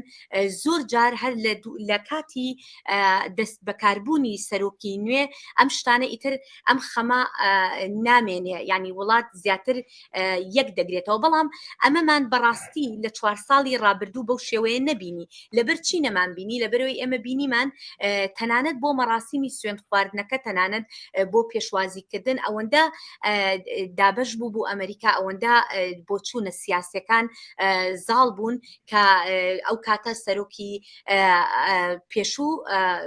زۆر جار هەر لە کاتی دەست بەکاربوونی سەرۆکی نوێ ئەم شتانە ئیتر ئەم خەمە نامێنێ، ینی وڵات زیاتر یەک دەگرێتەوە. بەڵام ئەمەمان بەڕاستی لە 4 ساڵی ڕابردوو بەو شێوەیە نەبینی. لەبەر چی نەمان بینی؟ لەبەرەوەی ئێمە بینیمان تەنانەت بۆ مەراسیمی سوێند خواردنەکە، تەنانەت بۆ پێشوازیکردن ئەوەندە دابش بوو ئەمریکا، ئەوەندە بۆ چوونە سیاسەکان زاڵ بوون کە ئەو کاتە سەرۆکی پێشوو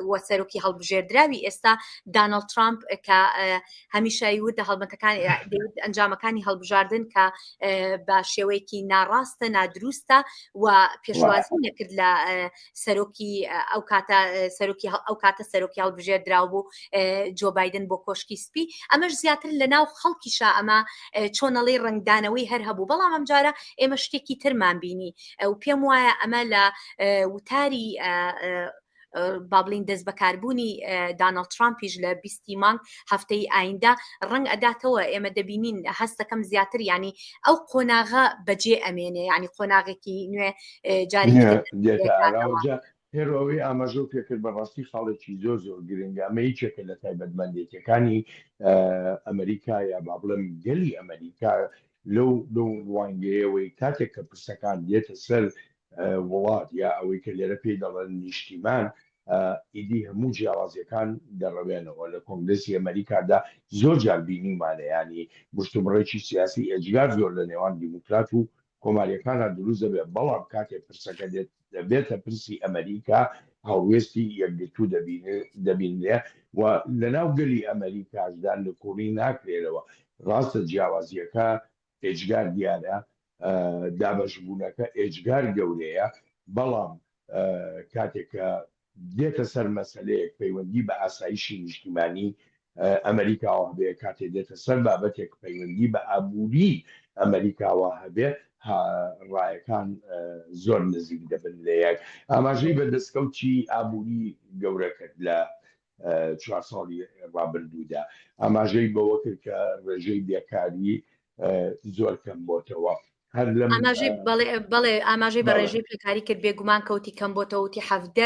وە سەرۆکی هەڵبژێردراوی ئێستا دانەڵد ترامپ کە هەمیشە وردە هەڵمەتەکان ئەنجامەکانی هەڵبژاردن کە بە شێوەیەکی ناڕاستە، نادروستە و پێشوازی نەکرد لە سەرۆکی ئەو کاتە سەرۆکی هەڵبژێردراو بوو جۆ بایدن بۆ کۆشکی سپی. ئەمەش زیاتر لە ناو خەڵکیشە ئەمە چۆنەڵی ڕنگدانەوەی هەر هەبوو. بەڵام ئەم جارە ئێمە شتێکی ترمان بینی و پێم وایە ئەمە لە وتاری با بڵین دەست بەکاربوونی دانەڵد ترامپیش لە 20 مانگ هەفتەی ئایندا ڕنگ ئەداتەوە. ئێمە دەبینین هەستەکەم زیاتر ینی ئەو قۆناغە بەجێ ئەمێنێ، ینی قۆناغێکی نوێ جاری هێرۆوی ئاماژە پێکرد بەڕاستی خاڵێکی زۆر گرنگە. ئەمە هیچێکە لە تایبەتمەندێتیەکانی ئەمریکا یا با بڵێم گەلی ئەمریکا لەو ڕوانگەیەوەی کاتێک کە پرسەکان دێتە سەر وڵات یا ئەوەی کە لێرە پێی دەڵێن نیشتیمان، ئیدی هەموو جیاوازیەکان دەڕەوێنەوە. لە کۆنگرسی ئەمریکادا زۆر جار بینیمانە، ینی گشتومڕێکی سیاسی ئەجگار زۆر لە نێوان دیموکرات و کۆماریەکانە دروست دەبێت. بەڵام کاتێک پرسەکە دەبێتە پرسی ئەمریکا هەڵوێستی یەکگرتوو دەبینێ و لە ناو گەلی ئەمریکاشدا لە کوڕی ناکرێتەوە. ڕاستە جیاوازیەکە ئێجگار دیارە، دابەشبوونەکە ئێجگار گەورەیە، بەڵام کاتێکە دێتە سەر مەسەلەیەک پەیوەندی بە ئاسایشی نیشتیمانی ئەمریکاوە هەبێ، کاتێ دێتە سەر بابەتێک پەیوەندی بە ئابووری ئەمریکاوە هەبێ، ڕایەکان زۆر نزیک دەبن لە یەک. ئاماژەی بە دەستکەوتی ئابووری گەورە کرد لە 4 ساڵی ڕابردوودا. ئاماژەی بەوە کرد کە ڕێژەی بێکاری زۆر کەم بۆتەوە. بەڵێ ئاماژەی بە ڕێژەی پێکاری کرد، بێگومان کەوتی کەم بۆتەوەتی 17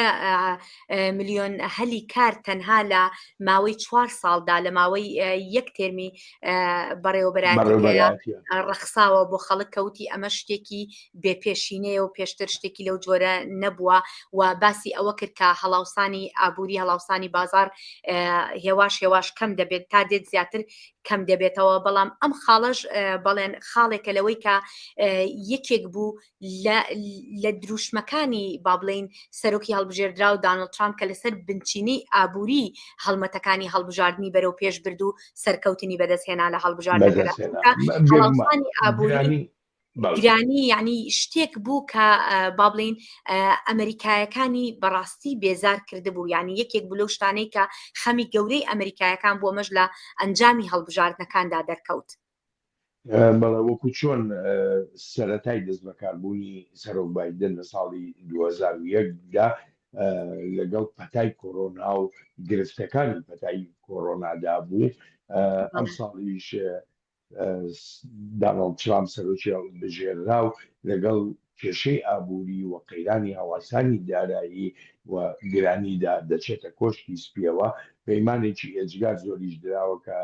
ملیۆن هەلی کار تەنها لە ماوەی 4 ساڵدا، لە ماوەی یەک تێرمی بەڕێوەبەرایەتی ڕەخساوە بۆ خەڵک. کەوتی ئەمە شتێکی بێپێشینەیە و پێشتر شتێکی لەو جۆرە نەبووە و باسی ئەوە کرد کە هەڵاوسانی ئابووری، هەڵاوسانی بازار هێواش کەم دەبێت تا دێت زیاتر کەم دەبێتەوە. بەڵام ئەم خاڵەش بەڵێن خاڵێکە لەوەی کە یەکێک بوو لە دروشمەکانی با بڵین سەرۆکی هەڵبژێردرا و دانەڵد ترامپ کە لەسەر بنچینەی ئابووری هەڵمەتەکانی هەڵبژاردننی بەرەو پێش برد و سەرکەوتنی بەدەستهێنا لە هەڵبژاردنەکە. هەڵاوسانی ئابووری گرانی یعنی شتێک بوو کە با بڵین ئەمریکایەکانی بەڕاستی بێزار کرده بوو، یعنی یەکێک بوو لەو شتانەی کە خەمی گەورەی ئەمریکایەکان بۆ مەش لە ئەنجامی هەڵبژاردنەکاندا دەرکەوت. بەڵێ وەکو چۆن سەرەتای دەست بەکاربوونی سەرۆک بایدن لە ساڵی 2001دا لەگەڵ پەتای کۆرۆنا و گرفتەکانی پەتای کۆرۆنادا بوو، ئەم ساڵیش دانەڵد ترامپ سەرۆکی هەڵبژێردرا و لەگەڵ کێشەی ئابووری و قەیرانی هەڵاسانی دارایی و گرانیدا دەچێتە کۆشکی سپیەوە. پەیمانێکی ئێجگار زۆریش دراوە کە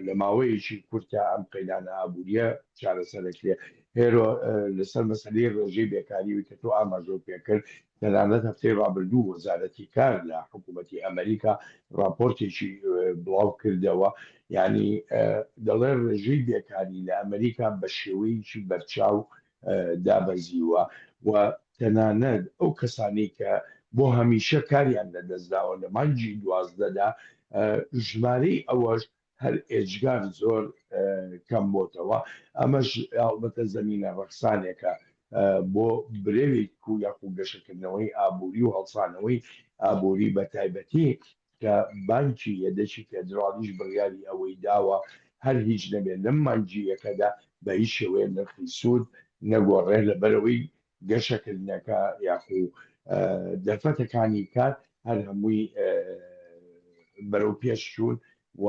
لە ماوەیەکی کورتە ئەم قەیدانە ئابوووریە چارەسەرێک لێ هێرۆ لەسەر مەسەلەی ڕێژەی بێکاریوی کە تۆ ئاماژۆ پێکرد تەنانەت هەفتەی ڕابردوو وەزارەتی کار لە حکوومەتی ئەمریکا راپۆرتێکی بڵاو کردەوە یعنی دەڵێ ڕێژەی بێکاری لە ئەمریکا بە شێوەیەکی بەرچاو دابەزیوە و تەنانەت ئەو کەسانی کە بۆ هەمیشە کاریان لەدەستداوە لە مانگی 12دا ژمارەی ئەوەش هەر ئێجگار زۆر کەم بۆتەوە ئەمەش ئەڵبەتە زەمینە ڕەخسانێکە بۆ برێوێک و یاخو گەشەکردنەوەی ئابووری و هەڵسانەوەی ئابووری بە تایبەتی کە بانکی یەدەشی فێدراڵیش بڕیاری ئەوەی داوە هەر هیچ نەبێت لەم مانگیەکەدا بە هیچ شێوەیە نرخی سوود نەگۆڕێ لەبەرەوەی گەشەکردنەکە یاخو دەرفەتەکانی کار هەر هەمووی بەرەو پێش چوون و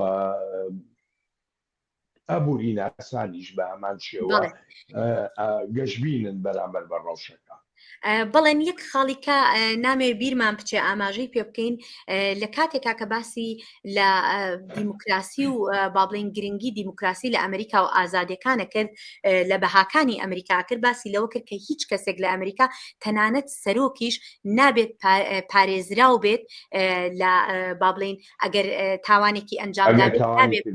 ئابووری ناسانیش بە هەمان شێوە گەشتبینن بەرامبەر بە ڕەوشەکە. بەڵێن یەک خاڵیکە نامێ بیرمان بچێ ئاماژەی پێ بکەین لە کاتێکا کە باسی لە دیموکراسی و با بڵێن گرنگی دیموکراسی لە ئەمریکا و ئازادیەکانە کرد لە بەهاکانی ئەمریکا کرد باسی لەوە کرد کە هیچ کەسێک لە ئەمریکا تەنانەت سەرۆکیش نابێت پارێزراو بێت لە با بڵێن ئەگەر تاوانێکی ئەنجامدا نابێت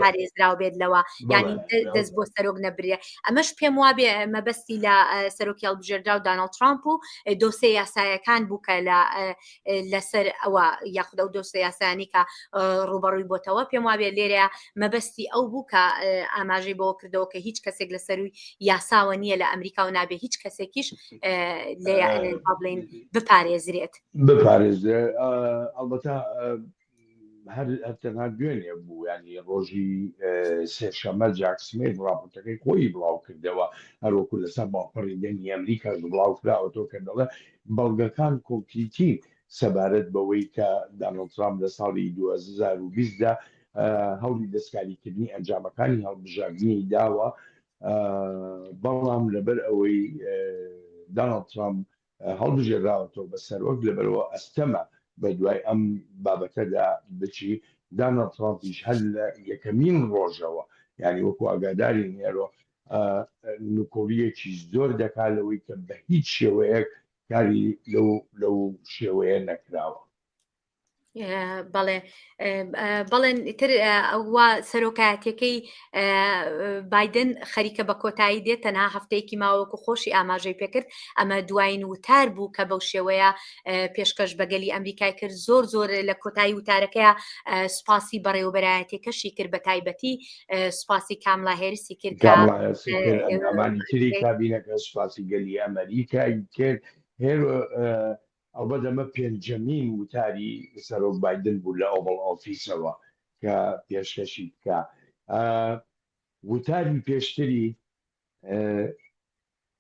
پارێزراو بێت لەوە ینی دەست بۆ سەرۆک نەبرێ ئەمەش پێم وابێ مەبەستی لە سەرۆکی هەڵبژێردرا و داناڵد ترامپ و دۆسێ یاسایەکان بوو کە لەسەر ئەوە یاخود ئەو دۆسە یاسایانی کە ڕوبەڕووی بۆتەوە پێم وابێ لێرەیە مەبەستی ئەو بوو کە ئاماژەی بۆ کردەوە کە هیچ کەسێک لە سەروی یاساوە نییە لە ئەمریکا و نابێ هیچ کەسێکیش بڵێن بپارێزرێت بپارێزرێ ئەڵبەتە هەر تەنها دوێنێ بوو ینی ڕۆژی سێشەمە جاک سمێت ڕاپۆرتەکەی خۆی بڵاو کردەوە هەروەکو لەسەر باپەڕیدنی ئەمریکاش بڵاو کراوەتۆ کە دەڵێ بەڵگەکان کۆکریتی سەبارەت بەوەی کە داناڵد ترامپ لە ساڵی 2020دا هەوڵی دەستکاریکردنی ئەنجامەکانی هەڵبژاردننی داوە بەڵام لەبەر ئەوەی داناڵد ترامپ هەڵبژێراوەتەوە بە سەرۆک لەبەرەوە ئەستەمە بە دوای ئەم بابەتەدا بچی داناڵد ترامپیش هەر لە یەکەمین ڕۆژەوە ینی وەکو ئاگاداری نێرۆ نوکۆڵیەکی زۆر دەکات لەوەی کە بە هیچ شێوەیەک کاری لەو شێوەیە نەکراوە. بەڵێن تر ئەوە سەرۆکایەتەکەی بایدن خەریکە بە کۆتایی دێت تەنها هەفتەیەکی ماوەکو خۆشی ئاماژەی پێکرد ئەمە دوایین وتار بوو کە بەو شێوەیە پێشکەش بەگەلی ئەمریکای کرد زۆر لە کۆتایی وتارەکەیە سوپاسی بەڕێوەبەرایەتێکەشی کرد بە تایبەتی سوپاسی کاملا هێرسی کرد ئەمانی تری کابینەکە سوپاسی گەلی ئەمریکای کرد هێرۆ ئەوبە دەمە پێنجەمین وتاری سەرۆک بایدن بوو لە ئۆڤڵ ئۆفیسەوە کە پێشکەشی بکە وتاری پێشتری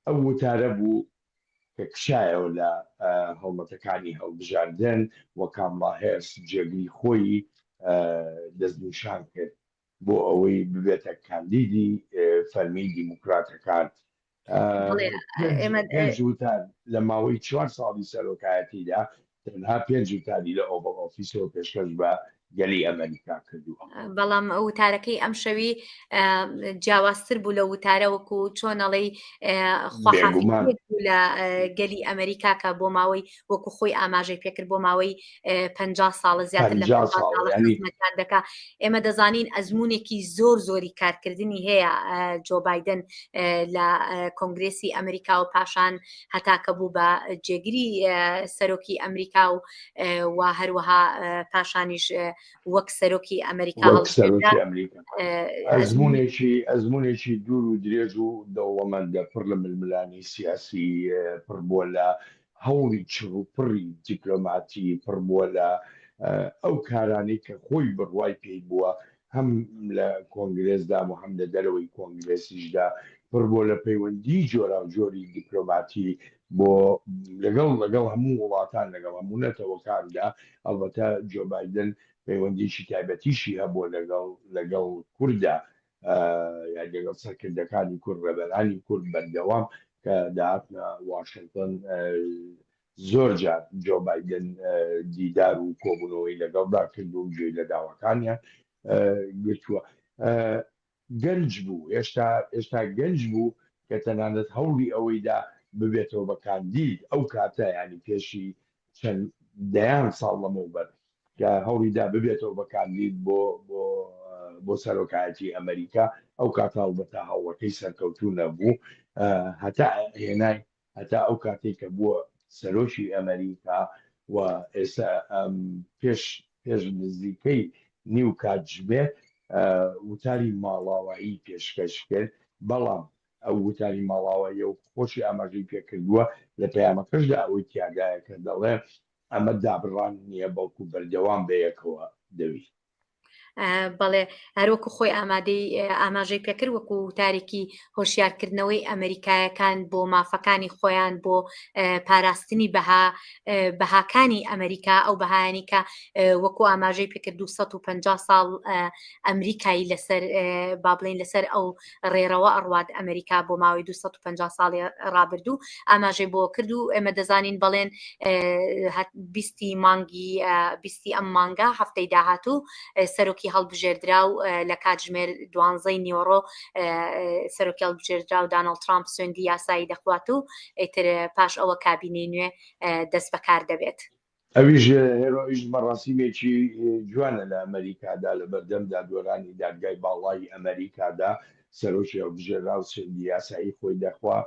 ئەو وتارە بوو کە کشایەوە لە هەوڵەتەکانی هەڵبژاردن وە کاملا هێرس جێگری خۆی دەستنیشان کرد بۆ ئەوەی ببێتە کاندیدی فەرمی دیموکراتەکان وتار لە ماوەی 4 ساڵی سەرۆکایەتیدا تەنها 5 وتاری لە ئۆڤڵ ئۆفیسەوە پێشکەش بە گەلی ئەمریکا کردووە بەڵام وتارەکەی ئەم شەوی جیاوازتر بوو لە وتارە وەکو چۆنەڵی خواحافیزێک بوو لە گەلی ئەمریکا کە بۆ ماوەی وەکو خۆی ئاماژەی پێکرد بۆ ماوەی 50 ساڵە زیاتر لە 50 ساڵ دەکا ئێمە دەزانین ئەزمونێکی زۆری کارکردنی هەیە جۆ بایدن لە کۆنگرێسی ئەمریکا و پاشان هەتاکە بوو بە جێگیری سەرۆکی ئەمریکا و هەروەها پاشانیش وەک سەرۆکی ئەمریکا ئەزمونێکی دوور و درێژ و دەوڵەمەندە پڕ لە ململانی سیاسی پڕ بووە لە هەوڵی چڕوپڕی دیپلۆماتی پڕ بووە لە ئەو کارانی کە خۆی بڕوای پێی بووە هەم لە کۆنگرێسدا و هەم لە دەرەوەی کۆنگرێسیشدا پڕ بووە لە پەیوەندی جۆرا و جۆری دیپلۆماتی بۆ لەگەڵ هەموو وڵاتان لەگەڵ هەموو نەتەوەکاندا ئەڵبەتە جۆ بایدن پەیوەندیشی تایبەتیشی هەبووە لەگەڵ کووردا یا لەگەڵ سەرکردەکانی کورد ڕێبەرانی کورد بەردەوام کە داهاتنە واشنگتن زۆر جار جۆ بایدن دیدار و کۆبوونەوەی لەگەڵدا کرد و گوێی لە داواکانیان گرتووە گەنج بوو ئێستا گەنج بوو کە تەنانەت هەوڵی ئەوەیدا ببێتەوە بە کاندید ئەو کاتە ینی پێشی چەند دەیان ساڵ لەمەوبەر کە هەوڵیدا ببێتەوە بە کاندید بۆ سەرۆکایەتی ئەمریکا ئەو کاتە هەڵبەتە هەوڵەکەی سەرکەوتوو نەبوو هەتا هێنای هەتا ئەو کاتێک کە بووە سەرۆکی ئەمریکا و ئێستا پێش نزیکەی نیو کاتژمێ وتاری ماڵاوایی پێشکەش کرد بەڵام ئەو وتاری ماڵاوایی و خۆشی ئاماژەی پێکردووە لە پەیامەکەشدا ئەوەی تیاگایە کە دەڵێ ئەمە دابڕان نییە بەڵکو بەردەوام بەیەکەوە دەوی بەڵێ هەروەکو خۆی ئاماژەی پێکرد وەکو تارێکی هۆشیارکردنەوەی ئەمریکایەکان بۆ مافەکانی خۆیان بۆ پاراستنی بەهاکانی ئەمریکا ئەو بەهایانی کە وەکو ئاماژەی پێکرد 250 ساڵ ئەمریکایی لەسەر با بڵین لەسەر ئەو ڕێڕەوە ئەڕوات ئەمریکا بۆ ماوەی 250 ساڵی ڕابردوو ئاماژەی بۆ کرد و ئێمە دەزانین بەڵێن 20 مانگی 20 ئەم مانگە هەفتەی داهاتوو سەرۆکی هەڵبژێردرا و لە کاتژمێر 12 نیوەڕۆ سەرۆکی هەڵبژێردرا و دانەڵد ترامپ سوێندی یاسایی دەخوات و ئیتر پاش ئەوە کابینەی نوێ دەست بەکار دەبێت ئەویش هێرۆیش مەڕاستیمێکی جوانە لە ئەمریکادا لە بەردەمدا دۆرانی دادگای باڵای ئەمریکادا سەرۆکی هەڵبژێردرا و سوێندی یاسایی خۆی دەخوا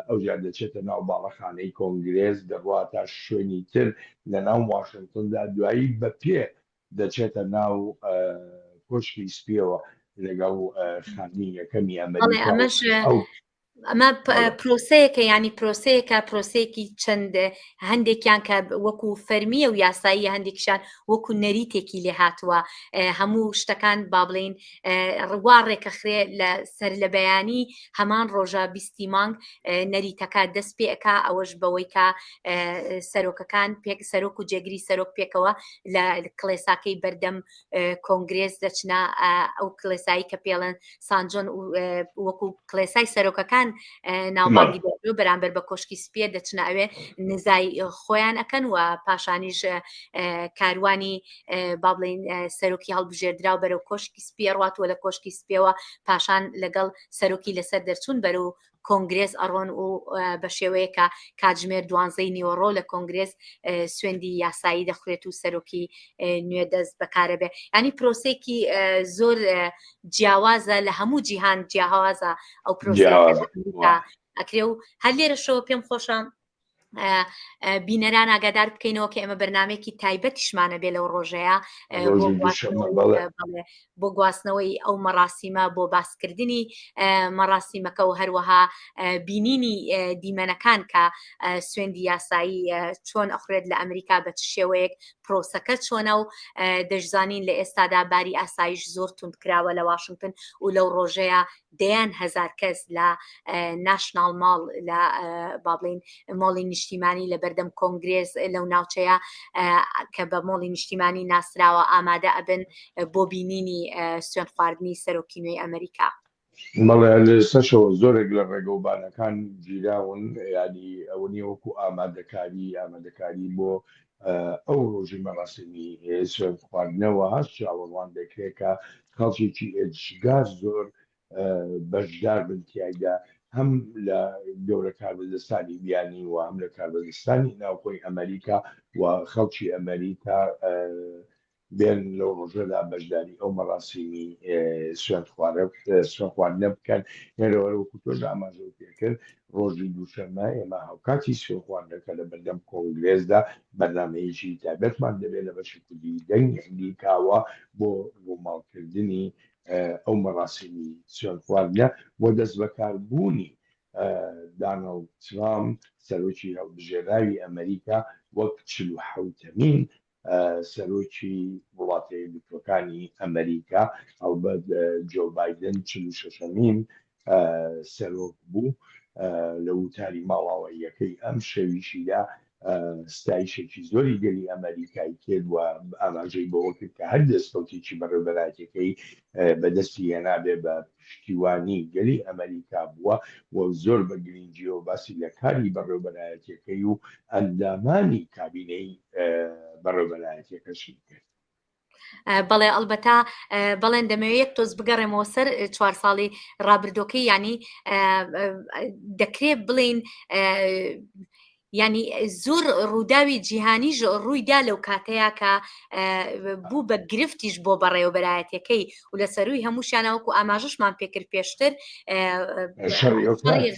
ئەوجار دەچێتە ناو باڵەخانەی کۆنگرێس دەڕواتە شوێنی تر لە ناو واشنگتندا دوایی بە پێ دەچێتە ناو کۆشکی سپیەوە لەگەڵ خانمی یەکەمی ئەمریکا ئەمە پرۆسەیەکە ینی پرۆسەیەکی چەند هەندێکیان کە وەکو فەرمیە و یاسایی هەندێکشان وەکو نەریتێکی لێ هاتووە هەموو شتەکان با بڵین ڕوا ڕێکەخرێ لە سەر لە بەیانی هەمان ڕۆژە 20 مانگ نەریتەکە دەست پێکا ئەوەش بەوەی کە سەرۆکەکان سەرۆک و جێگری سەرۆک پێکەوە لە کڵێساکەی بەردەم کۆنگرێس دەچنە ئەو کڵێسایی کە پێڵێن سانجۆن وەکو کڵێسای سەرۆکەکان ناوبانگی بۆ بەرامبەر بە کۆشکی سپێ دەچنە ئەوێ نزای خۆیان ئەەکەن و پاشانیش کاروانی با بڵین سەرۆکی هەڵبژێردرا و بەرەو کۆشکی سپێ ڕاتوە لە کۆشکی سپێوە پاشان لەگەڵ سەرۆکی لەسەر دەرچوون بەرەو کۆنگرێس ئەڕۆن و بە شێوەیەکە کاتژمێر 12 نیوەڕۆ لە کۆنگرێس سوێندی یاسایی دەخورێت و سەرۆکی نوێ دەست بەکارەبێ ینی پرۆسێکی زۆر جیاوازە لە هەموو جیهان جیاوازە ئەو پرۆسە ئەکرێ و هەر لێرەشەوە پێم خۆشە بینەران ئاگادار بکەینەوە کە ئێمە بەرنامێکی تایبەتیشمانە بێ لەو ڕۆژەیە بۆ گواستنەوەی ئەو مەڕاستیمە بۆ باسکردنی مەڕاستیمەکە و هەروەها بینینی دیمەنەکان کە سوێندی یاسایی چۆن ئەخورێت لە ئەمریکا بە شێوەیەک پرۆسەکە چۆنە و دەشزانین لە ئێستادا باری ئاسایش زۆر توندکراوە لە واشنگتن و لەو ڕۆژەیە دەیان هەزار کەس لە ناشناڵ ماڵ لە بابلین مۆڵی نیشتیمانی لە بەردەم کۆنگرێز لەو ناوچەیە کە بە مۆڵی نیشتیمانی ناسراوە ئامادە ئەبن بۆ بینینی سوێن خواردنی سەرۆکی نوێی ئەمریکا بەڵێ لەسەرشەوە زۆرێک لە ڕێگەوبانەکان گیراون ینی ئەوە نیە وەکو ئامادەکاری بۆ ئەو ڕۆژی مەڕاستنی سوێن خواردنەوە هەست چاوەڕوان دەکرێت کە خەڵکێکی ئێجگار زۆر بەشدار بن تیایدا هەم لە گەورە کاربەدەستانی بیانی و هەم لە کاربەدەستانی ناوخۆی ئەمریکا و خەڵکی ئەمریکا بێن لەو ڕۆژەدا بەشداری ئەو مەڕاستیمی سوێن خواردنە بکەن هێرەوەکو تۆش ئاماژە پێکرد ڕۆژی دووشەممە ئێمە هاوکاتی سوێن خواردنەکە لە بەردەم کۆنگرێسدا بەرنامەیەکی تایبەتمان دەبێت لە بەشی کوردی دەنگی کاوە بۆ ڕووماڵکردنی ئەو مەڕاستیمی سوێن خواردنە بۆ دەست بەکاربوونی دانەڵد ترامپ سەرۆکی هەڵبژێراوی ئەمریکا وەک 47مین سەرۆکی وڵاتە یەکگرتووەکانی ئەمریکا ئەلبەت جۆ بایدن 46مین سەرۆک بوو لە وتاری ماڵاواییەکەی ئەم شەویشیدا ستایشێکی زۆری گەلی ئەمریکای کرد و ئاماژەی بەوە کرد کە هەر دەستکەوتێکی بەڕێوەبەراتەکەی بەدەستی هێنابێ بە پشتیوانی گەلی ئەمریکا بووە و زۆر بە گرنگیەوە باسی لە کاری بەڕێوەبەرایەتەکەی و ئەندامانی کابینەی بەڕێوەبەرایەتەکەشی کرد. بەڵێ ئەلبەتا بەڵێن دەمەوێت یەک تۆز بگەڕێمەوە سەر 4 ساڵی ڕابردۆکەی ینی دەکرێت بڵین ینی زۆر ڕووداوی جیهانیش ڕوویدا لەو کاتەیە کە بوو بە گرفتیش بۆ بەڕێوەبەرایەتەکەی و لە سەروی هەمووشیانەوەکو ئاماژەشمان پێکرد پێشتر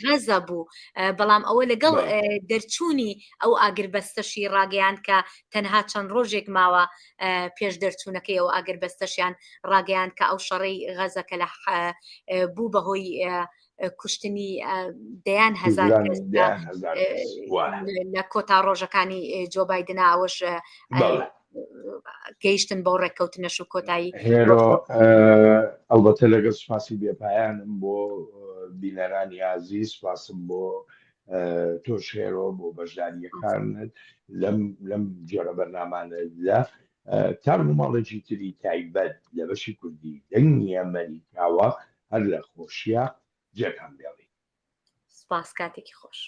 غەزە بوو بەڵام ئەوە لەگەڵ دەرچوونی ئەو ئاگربەستەشی ڕاگەیان کە تەنها چەند ڕۆژێک ماوە پێش دەرچوونەکەی ئەو ئاگربەستەشیان ڕاگەیان کە ئەو شەڕەی غەزەکە لە بوو بەهۆی کوشتنی دەیان هەزار لە کۆتا ڕۆژەکانی جۆ بایدنە ئەوەش گەیشتن بۆ ڕێککەوتنەش و کۆتایی هێرۆ ئەلبەتە لەگەڵ سوپاسی بێپایانم بۆ بینەرانی عزیز سوپاسم بۆ تۆش هێرۆ بۆ بەشداریەکانت لەم جۆرە بەرنامانەدا تارماڵێکی تری تایبەت لە بەشی کوردی دەنگی ئەمریکاوە هەر لە خۆشیە جێکان بێڵی سپاس کاتێکی خۆش.